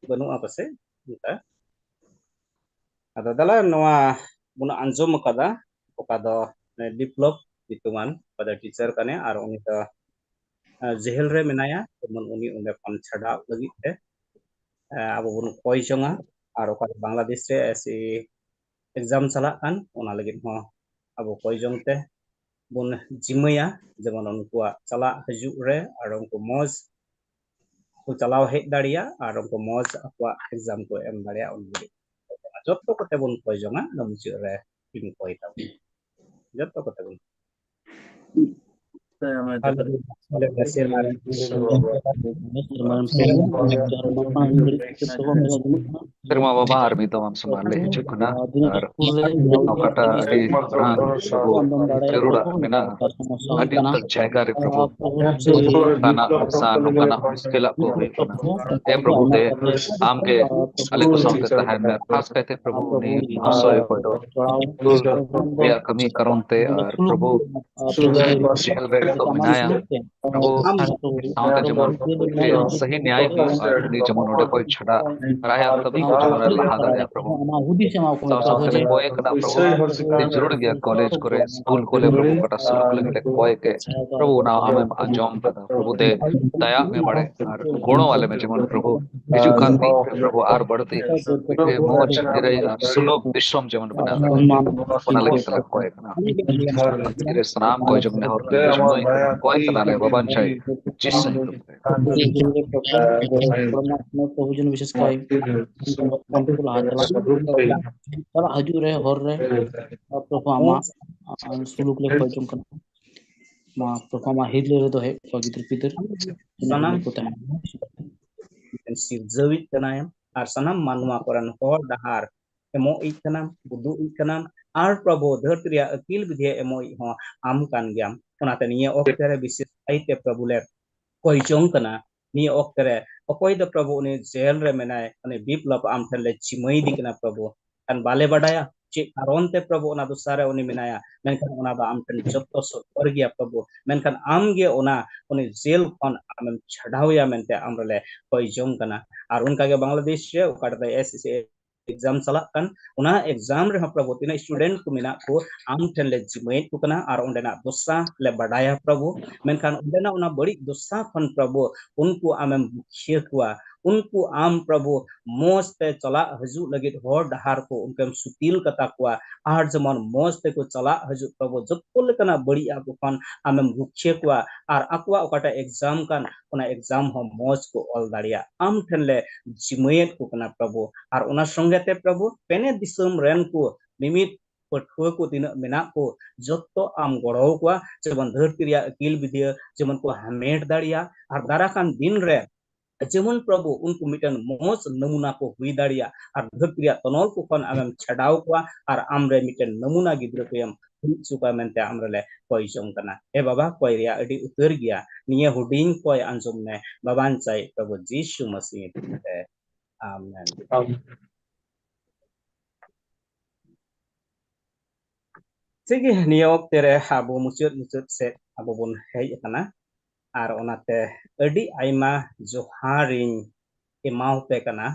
बनु apa sih kita ada dalam noa buna anjom kada okado develop hitungan pada teacher kane ar uni to jehel re menaya temen uni unde kon chada lagi te abo bun koi jonga ar oka Bangladesh re si exam salak kan ona lagit ho abo koi jong te bun jimaya jemon unkuak salak hajuk re ar unku moj ku chalaw hej daria ar unku moj akuak exam ko em daria on joto kote bun koi jonga no mucuk re pin koi taw joto kote bun Terima baba army tamam semale hijuk kena ar nokata adi prabu jarura mena adi tak jaga re prabu kana sa nokana muskila ko hui kena prabu de amke ale ko samte tahan me khas kaite prabu ni asoy ko do ya kami karonte ar prabu jehel re ko minaya prabu sound जमन सही न्याय हो और उनी जमन ओडे कोई छड़ा राया तभी को जमन लहा दाड़िया प्रभु साउंड कोई कदा प्रभु जरूर गया कॉलेज करे स्कूल कोले प्रभु कटा सुलुक लगे कोई के प्रभु ना हमें अंजाम कदा प्रभु दे दया में बड़े और गुणों वाले में जमन प्रभु हिजु कांति प्रभु आर बढ़ती मोच निरे सुलुक दिशम जमन बना बना लगे तला कोई कना तेरे सनाम कोई जमन और कोई कदा ले बबन चाहे प्रभु जन विशेष काय कंट्रोल हाजला चला हजू रे हर रे प्रभु आमा सुलुक ले खोजम कना मा प्रभु आमा हिदले रे तो है पवित्र पितर sanam sirjawit kanayam ar sanam manwa koran hor dahar emo ikanam budu ikanam ar prabhu dhartriya akil bidhe emo ho am kan gyam onate niya oktere bisis aite prabhu le koi jong kana niya oktere okoi da prabhu ne jail re menai ane biplap am thale chimai dikna prabhu kan bale badaya che karon te prabhu ona dusare oni menaya menkan ona ba am ten jotto sor gya prabhu menkan am ge ona oni jail kon am chadhaw ya mente amrele koi jong kana ar unka ge Bangladesh re okata SSC exam salak kan una exam re prabhu tina student ku mena ko am ten le jimai ku kana ar ondena dosa le badaya prabhu menkan ondena ona bari dosa kon prabhu unku amem bukhia kuwa unku am prabhu mos te chala haju lagit hor dahar ko unkem sutil kata kuwa ar jamon mos te ko chala haju prabhu jotol kana bari aku kon amem bukhia kuwa ar akwa okata exam kan ona exam ho mos ko ol daria am ten le jimai ku kana prabhu ar ona songe te prabhu pene disum ren ku mimit pathua ko tina mena ko jotto am goro ko jeban dharti ria akil bidya jeman ko hamet daria ar darakan din re जेमन प्रभु उनको mitten मोस नमूना को हुई दाड़िया और धरती तनोल को खन आम छड़ाव को और आमरे मिटन नमूना गिद्र को चुका मेनते आमरे कोई जम कना ए बाबा कोई रिया अडी उतर गया निये हुडिंग कोई अंजुम ने बाबान चाय प्रभु यीशु मसीह आमेन ठीक है नियोग तेरे आबो मुचुत से आबो बन हेय कना ar onate adi aima joharing emau pe kana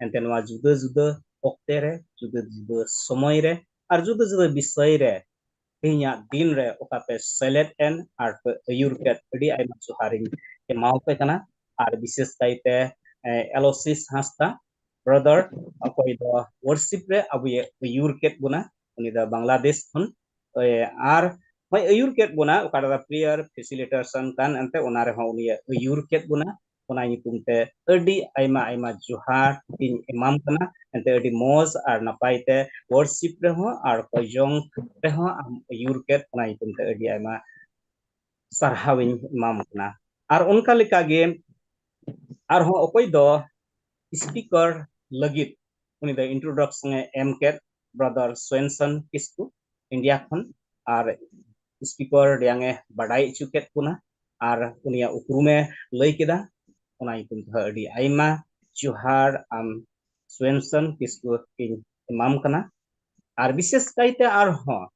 enten wa juda juda oktere juda juda somoy re ar juda juda bisay re hinya din re okape select en ar yurket adi aima joharing emau pe kana ar bishes kaite elosis hasta brother akoi do worship re abuye yurket buna uni da Bangladesh khon ar Mai ayur ket buna ukada prayer facilitation kan ante onare ho unia ayur ket buna ona nyutum te adi aima juhar tin imam kana ante adi mos ar napai te worship re ho ar kojong re ho ayur ket ona nyutum te adi aima sarhawin imam kana ar onka leka ge ar ho okoi do speaker lagit uni da introduction em ket brother Swenson Kisku India khon ar speaker yang badai cuket puna ar unia ukrume lay kida una ikum di aima juhar Swenson Kisku king imam kana ar bises kaite ar ho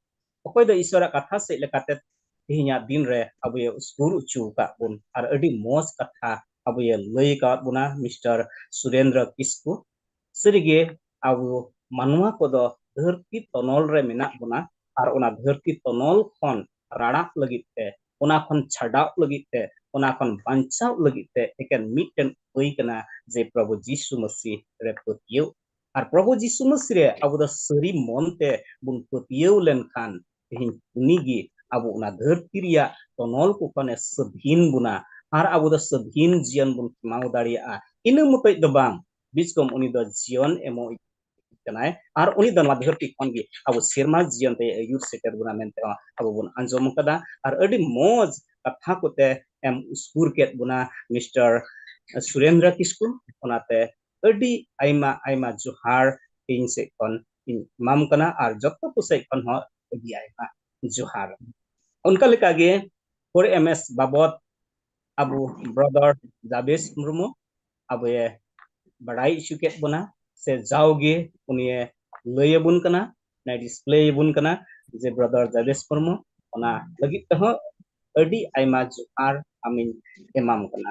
okoy do isora katha se lekate tinya din re abuye uskur uchu ka pun ar adi mos katha abuye lay ka buna Mr. Surendra Kisku serige abu manua kodo dharti tonol re menak buna ar ona dharti tonol khon radak lagi te ona khon chadap lagi te ona kon bancau lagit te eken mitten oi kana je Prabhu Jisu Masih re patieu ar Prabhu Jisu Masih re abu da seri monte bun patieu len kan tehin unigi abu una dharti ria tonol ko kone sebhin buna ar abu da sebhin jian bun mau daria ina mutoi do bang biskom uni do jion emo kanai ar uni do nwa dharti kon gi abu serma jion te ayur seter buna mente abu bun anjom kada ar adi moj katha kote em uskur ket buna Mr. Surendra Kisku onate adi aima johar in se kon in mam kana ar jotto ko se kon ho adi aima johar onka leka ge for MS babot abu brother Jabes Murmu abu ye badai suket buna se jauge unie leyabun kana na display bun kana je brother Jabes Murmu ona lagi teh adi aima johar amin emam kana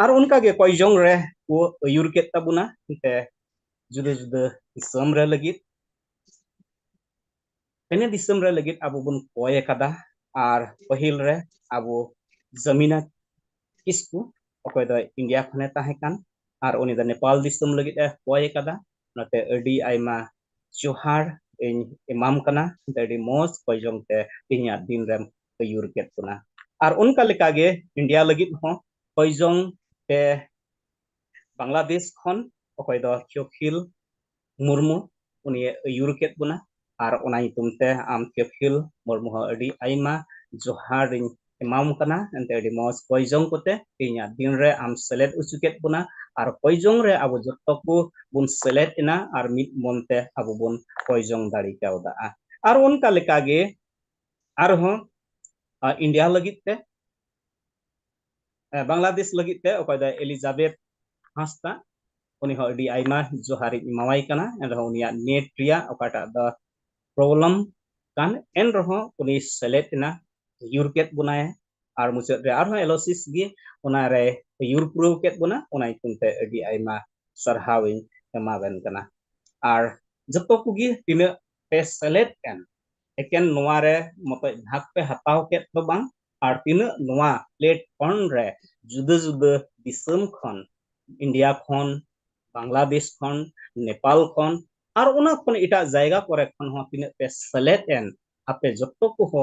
ar onka ge koi jong re ko ayur ket tabuna te juda juda disam re lagit ene disam re lagit abu bun koye kada ar pahil re abu Jamina Kisku okoy do India khone tahekan ar uni da Nepal disam lagit koye kada nate adi aima johar in imam kana adi mos koi jong te tinya din rem ayur ket puna ar onka leka ge India lagit ho koi jong te Bangladesh khon okoy do Kyokhil Murmu uni ayur ket buna ar ona nyutum te am Kyokhil Murmu ho adi aima johar in imam kana ente adi mos koi jong kote tinya din re am selet usuket buna ar koi jong re abu jotto ko bun selet ina ar mit monte abu bun koi jong dari kauda ar onka leka ge ar ho India lagit te Bangladesh lagit te okoy da Elizabeth Hasta uni ho adi aima johari imawai kana en ho unia net ria okata da problem kan en roho uni selet ina yurket bunaya ar mucet re ar elosis gi ona re yurpro ket buna ona itunte adi aima sarhawin emaben kana ar joto kugi tina pe selet kan eken noa re moto bhag pe hataw ket do bang ar tina noa platform re juda juda disam khon India khon Bangladesh khon Nepal khon ar ona khon eta jayga kore khon ho tina pe selet en ape jotto ko ho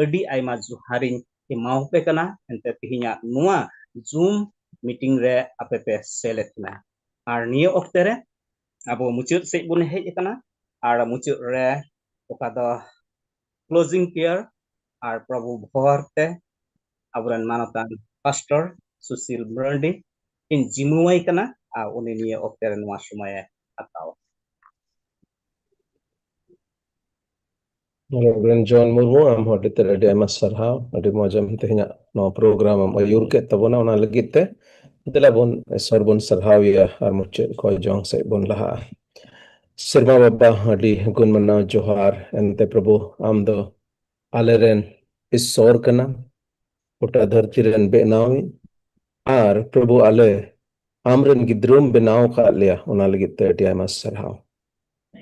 adi aima joharin emau pe kana ente tihinya noa Zoom meeting re ape pe selet na ar niyo okte re abo mucut se bun hej kana ar mucut re oka do closing prayer ar Prabhu Bhorte aburan manatan pastor Susil Brandi in jimuai kana uni niyo okte re noa sumaya ataw Reverend John Murmu am hodi te adi aima sarhaw adi mojam tehnya no program am ayur ket tabona ona lagit te dela bon sorbon sarhaw ya ar mucet koi jong se bon laha Sirma Baba adi gun mana johar ente Prabhu am do aleren isor kana ota dharti ren benawi ar Prabhu ale amren gidrum benaw ka leya ona lagit te adi aima sarhaw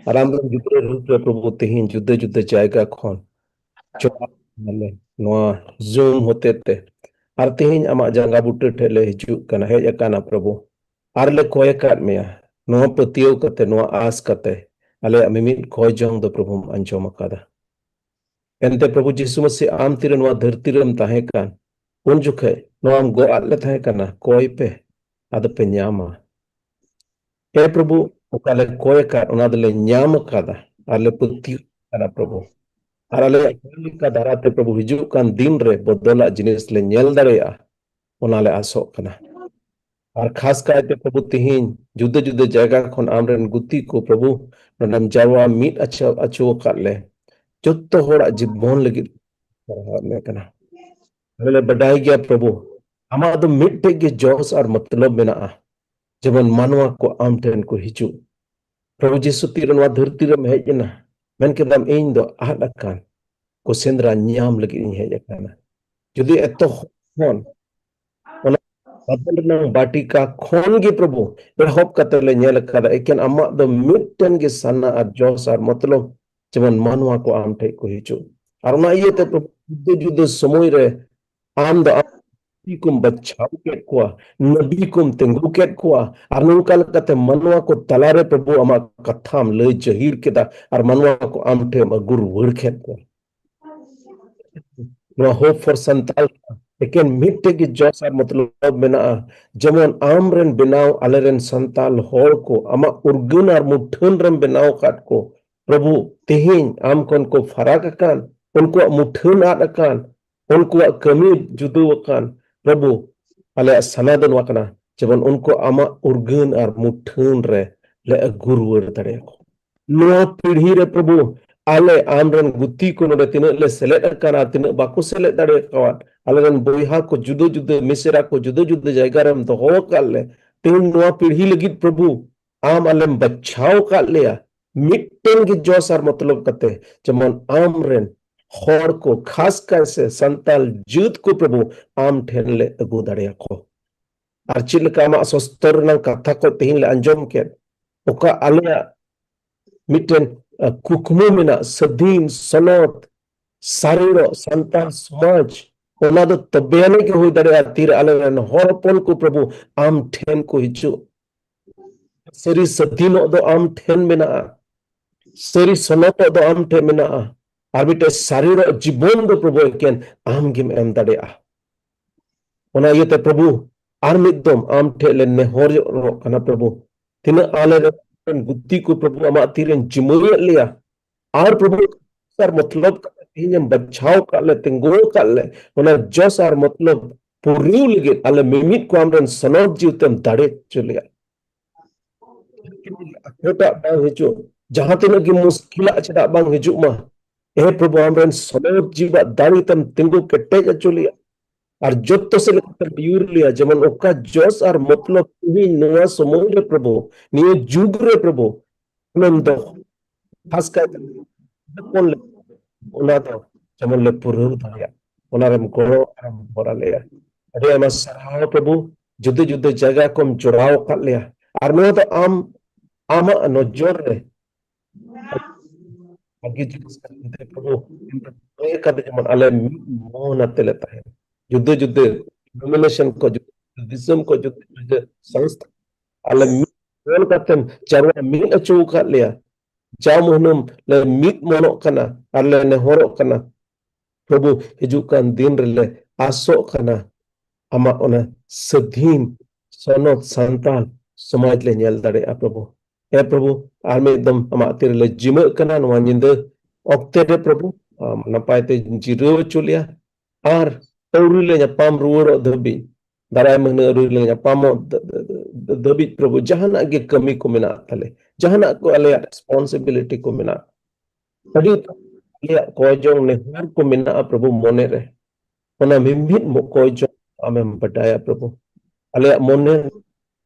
ar amren gidre rup re Prabhu tehin juda juda jayga khon noa Zoom hote te ar tehin ama janga butte thele hiju kana hej akana Prabhu ar le koy kat meya noa patio kate noa as kate ale amimit koy jong do Prabhu anjom akada ente Prabhu Jisu Masih am tira noa dharti rem tahekan un jukhe noa am go atle tahekana koy pe ada pe nyama Prabhu okale koy kat ona dele nyama kada ale patio kana Prabhu arale ka darate Prabhu hiju kan din re bodola jinis le nyel dareya onale asok kana ar khas kaite Prabhu tihin juda juda jaga khon amren guti ko Prabhu nodam jawa mit acho katle jotto hora jibbon lagi me kana ale badai gya Prabhu ama do mit te ge jos ar matlab mena jeban manwa ko amten ko hiju Prabhu Jisu tiran wa dharti re hejna men kedam ein do ahadakan ko sendra nyam lagi in hej akana jodi eto hon ona badal nang batika khon ge Prabhu ehop katale nyel kada eken amma do mitten ge sana ar jos ar matlab jeban manwa ko amte ko hiju ar ona iye te jude jude somoy re am do kum bachau ket kuah, nabi kum tenggu ket kuah, ar nungka lekate manwa ko talare Prabhu ama katham lay jahir kita, ar manwa ko amte agur wur ket kuah. No hope for santal लेकिन मिट्टे की जोश और मतलब बिना जमन आमरन बिनाव अलरन संताल होड़ को अमा उर्गुन और मुठन रन बिनाव काट को प्रभु तेहिन आम कौन को फराक कान उनको मुठन आट कान उनको कमी जुदू कान प्रभु अले सनादन वकना जमन उनको अमा उर्गुन और मुठन रे ले गुरुवर तड़े को नुआ पीढ़ी रे प्रभु आले आमरन गुत्ती को नोडे तिने ले सेलेट काना तिने बाको सेलेट दड़े कवाट अलगन बोइहा को जुदो जुदो मिसरा को जुदो जुदो जायगा रम तो हो काले तीन नुआ पीढ़ी लगी प्रभु आम अलम बचाओ कालिया मिट्टन की जोसार मतलब कते जमन आमरन होड़ को खास कर से संताल जुद को प्रभु आम ठेन ले अगु दड़े को अर्चिल कामा सस्तर नंग कथा को तीन ले अंजम के ओका आलिया मिट्टन कुकमु मिना सदीन सनोत सारिरो संताल समाज ओना दो तबेयाने के हुई दरे तीर अलगन होरपन को प्रभु आम ठेन को हिचु सरी सदीनो दो आम ठेन मिना सरी सनोतो दो आम ठेन मिना आबिटे सारिरो जीवन दो प्रभु केन आम गिम एम दरे ओना यते प्रभु आर मिदम आम ठेले ने होर कना प्रभु तिना आले गुत्ती को प्रभु अमा तीरेन जिमोय लिया आर प्रभु सर मतलब तीन बचाव काले तिंगो काले ओना जोस आर मतलब पुरिउ लगे अले मिमित को आमरन सनोत जीवतम दाड़े चलिया अकोटा बांग हिजु जहां तिना की मुश्किला चदा बांग हिजु मा ए प्रभु आमरन सनोत जीवा दाड़ी तम तिंगो कट्टे चलिया और जोत्तो से यूर लिया जमन ओका जोस और मतलब भी नया समूह रे प्रभु निये जुग रे प्रभु नंद खास का कौन ले ओना तो जमन ले पुरु धरिया ओना रे गोरो आराम होरा ले अरे हम सराह प्रभु जुदे जुदे जगह को जोड़ाव कर लिया और नया तो आमा नजर रे आगे जिस करते प्रभु ये कदे जमन अले मोह नते लेता है जुदे जुदे डिनोमिनेशन को विजम को जुदे संस्था अल मिल कतम चावा मिल अचो का लिया जामुनम ले मिट मोनो कना अले ने होरो कना प्रभु हिजुकान दिन रे आसो कना अमा ओना सधीन सोनोत संतान समाज ले नेल दरे प्रभु ए प्रभु आमे एकदम अमा तेरे ले जिम कना नवा निंद ऑक्टे रे प्रभु नपायते जिरो चुलिया आर Urule nyapam ruoro dhabi darai mehna urule nyapam dhabi प्रभु जहाना के कमी को मिना तले जहाना को अले responsibility को मिना तभी अले कोजों ने हर को मिना प्रभु मोने रे ओना मिमित मो कोजों आमें बताया प्रभु अले मोने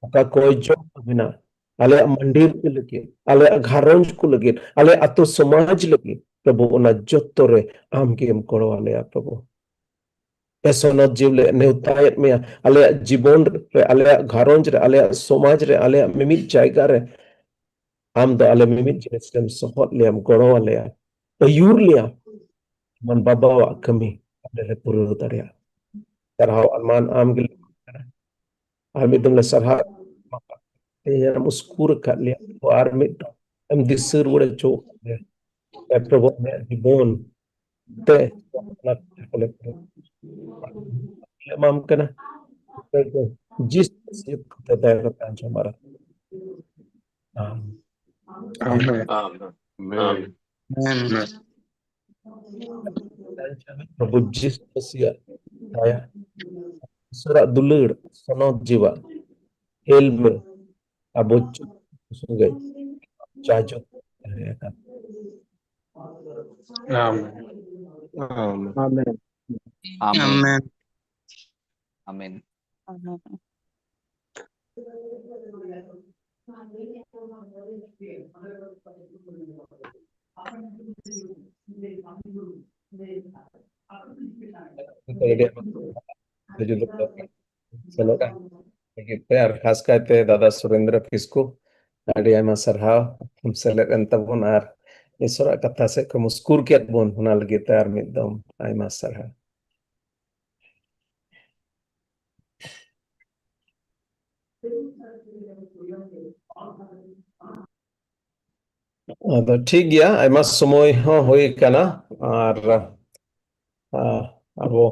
का कोजों को मिना अले मंदिर के लगे अले घरोंज को लगे अले अतो समाज लगे प्रभु ओना जोत्तो रे आम के हम करो अले प्रभु ऐसा न जीवले नेउतायत में अले जीवन रे अले घरोंज रे अले समाज रे अले मिमित जायगा रे आम द अले मिमित जेसम सपोर्ट ले हम गरो अले अयूर लिया मन बाबा वा कमी अले पुरु तरिया तरहाव अलमान आम गिल आमी तुमले सरहा ते मुस्कुर कर लिया वो आर्मी हम दिसर वड़े चो प्रभु ने जीवन ते माम कना जिस करता है हमारा प्रभु जिस आया सुरा दुलड़ सनो जीवा हेल में अब सुगे चाचो Amen. Amen. Amen. खास कहते दादा सुरेंद्र किसको सरहा हम सेलेक्ट तबन और ईश्वर कथा से को मुस्कुर के बोन होना लगे तैयार में एकदम आई सरहा ᱟᱫᱚ ᱴᱷᱤᱠ ᱜᱮᱭᱟ, ᱟᱭᱢᱟ ᱥᱚᱢᱚᱭ ᱦᱚᱸ ᱦᱩᱭ ᱠᱟᱱᱟ ᱟᱨ ᱟᱵᱚ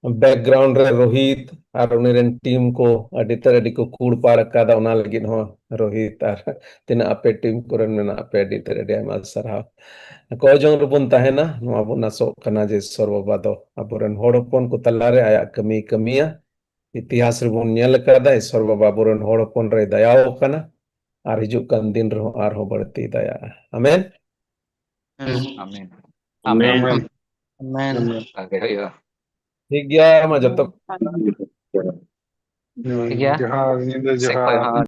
बैकग्राउंड रे रोहित और उन टीम को अड़ी को कूड़ पाड़ का उना लगिन हो रोहित और तीना आपे टीम को आपे अड़ी आयमा साराव को जों रुबन तहेना नोआ बो नासो कना जे ईश्वर बाबा दो आबोरन होड़ हपन को तलारे आया कमी कमिया इतिहास रेबन नेल कादा ईश्वर बाबा आबोरन होड़ हपन रे दयाओ कना और हिजुक कान दिन रहो आर हो बढ़ती दया। आमेन आमीन आमेन आमीन आगे होइगा ठीक गया मा जतो ठीक है जोहार नींद से जोहार कोई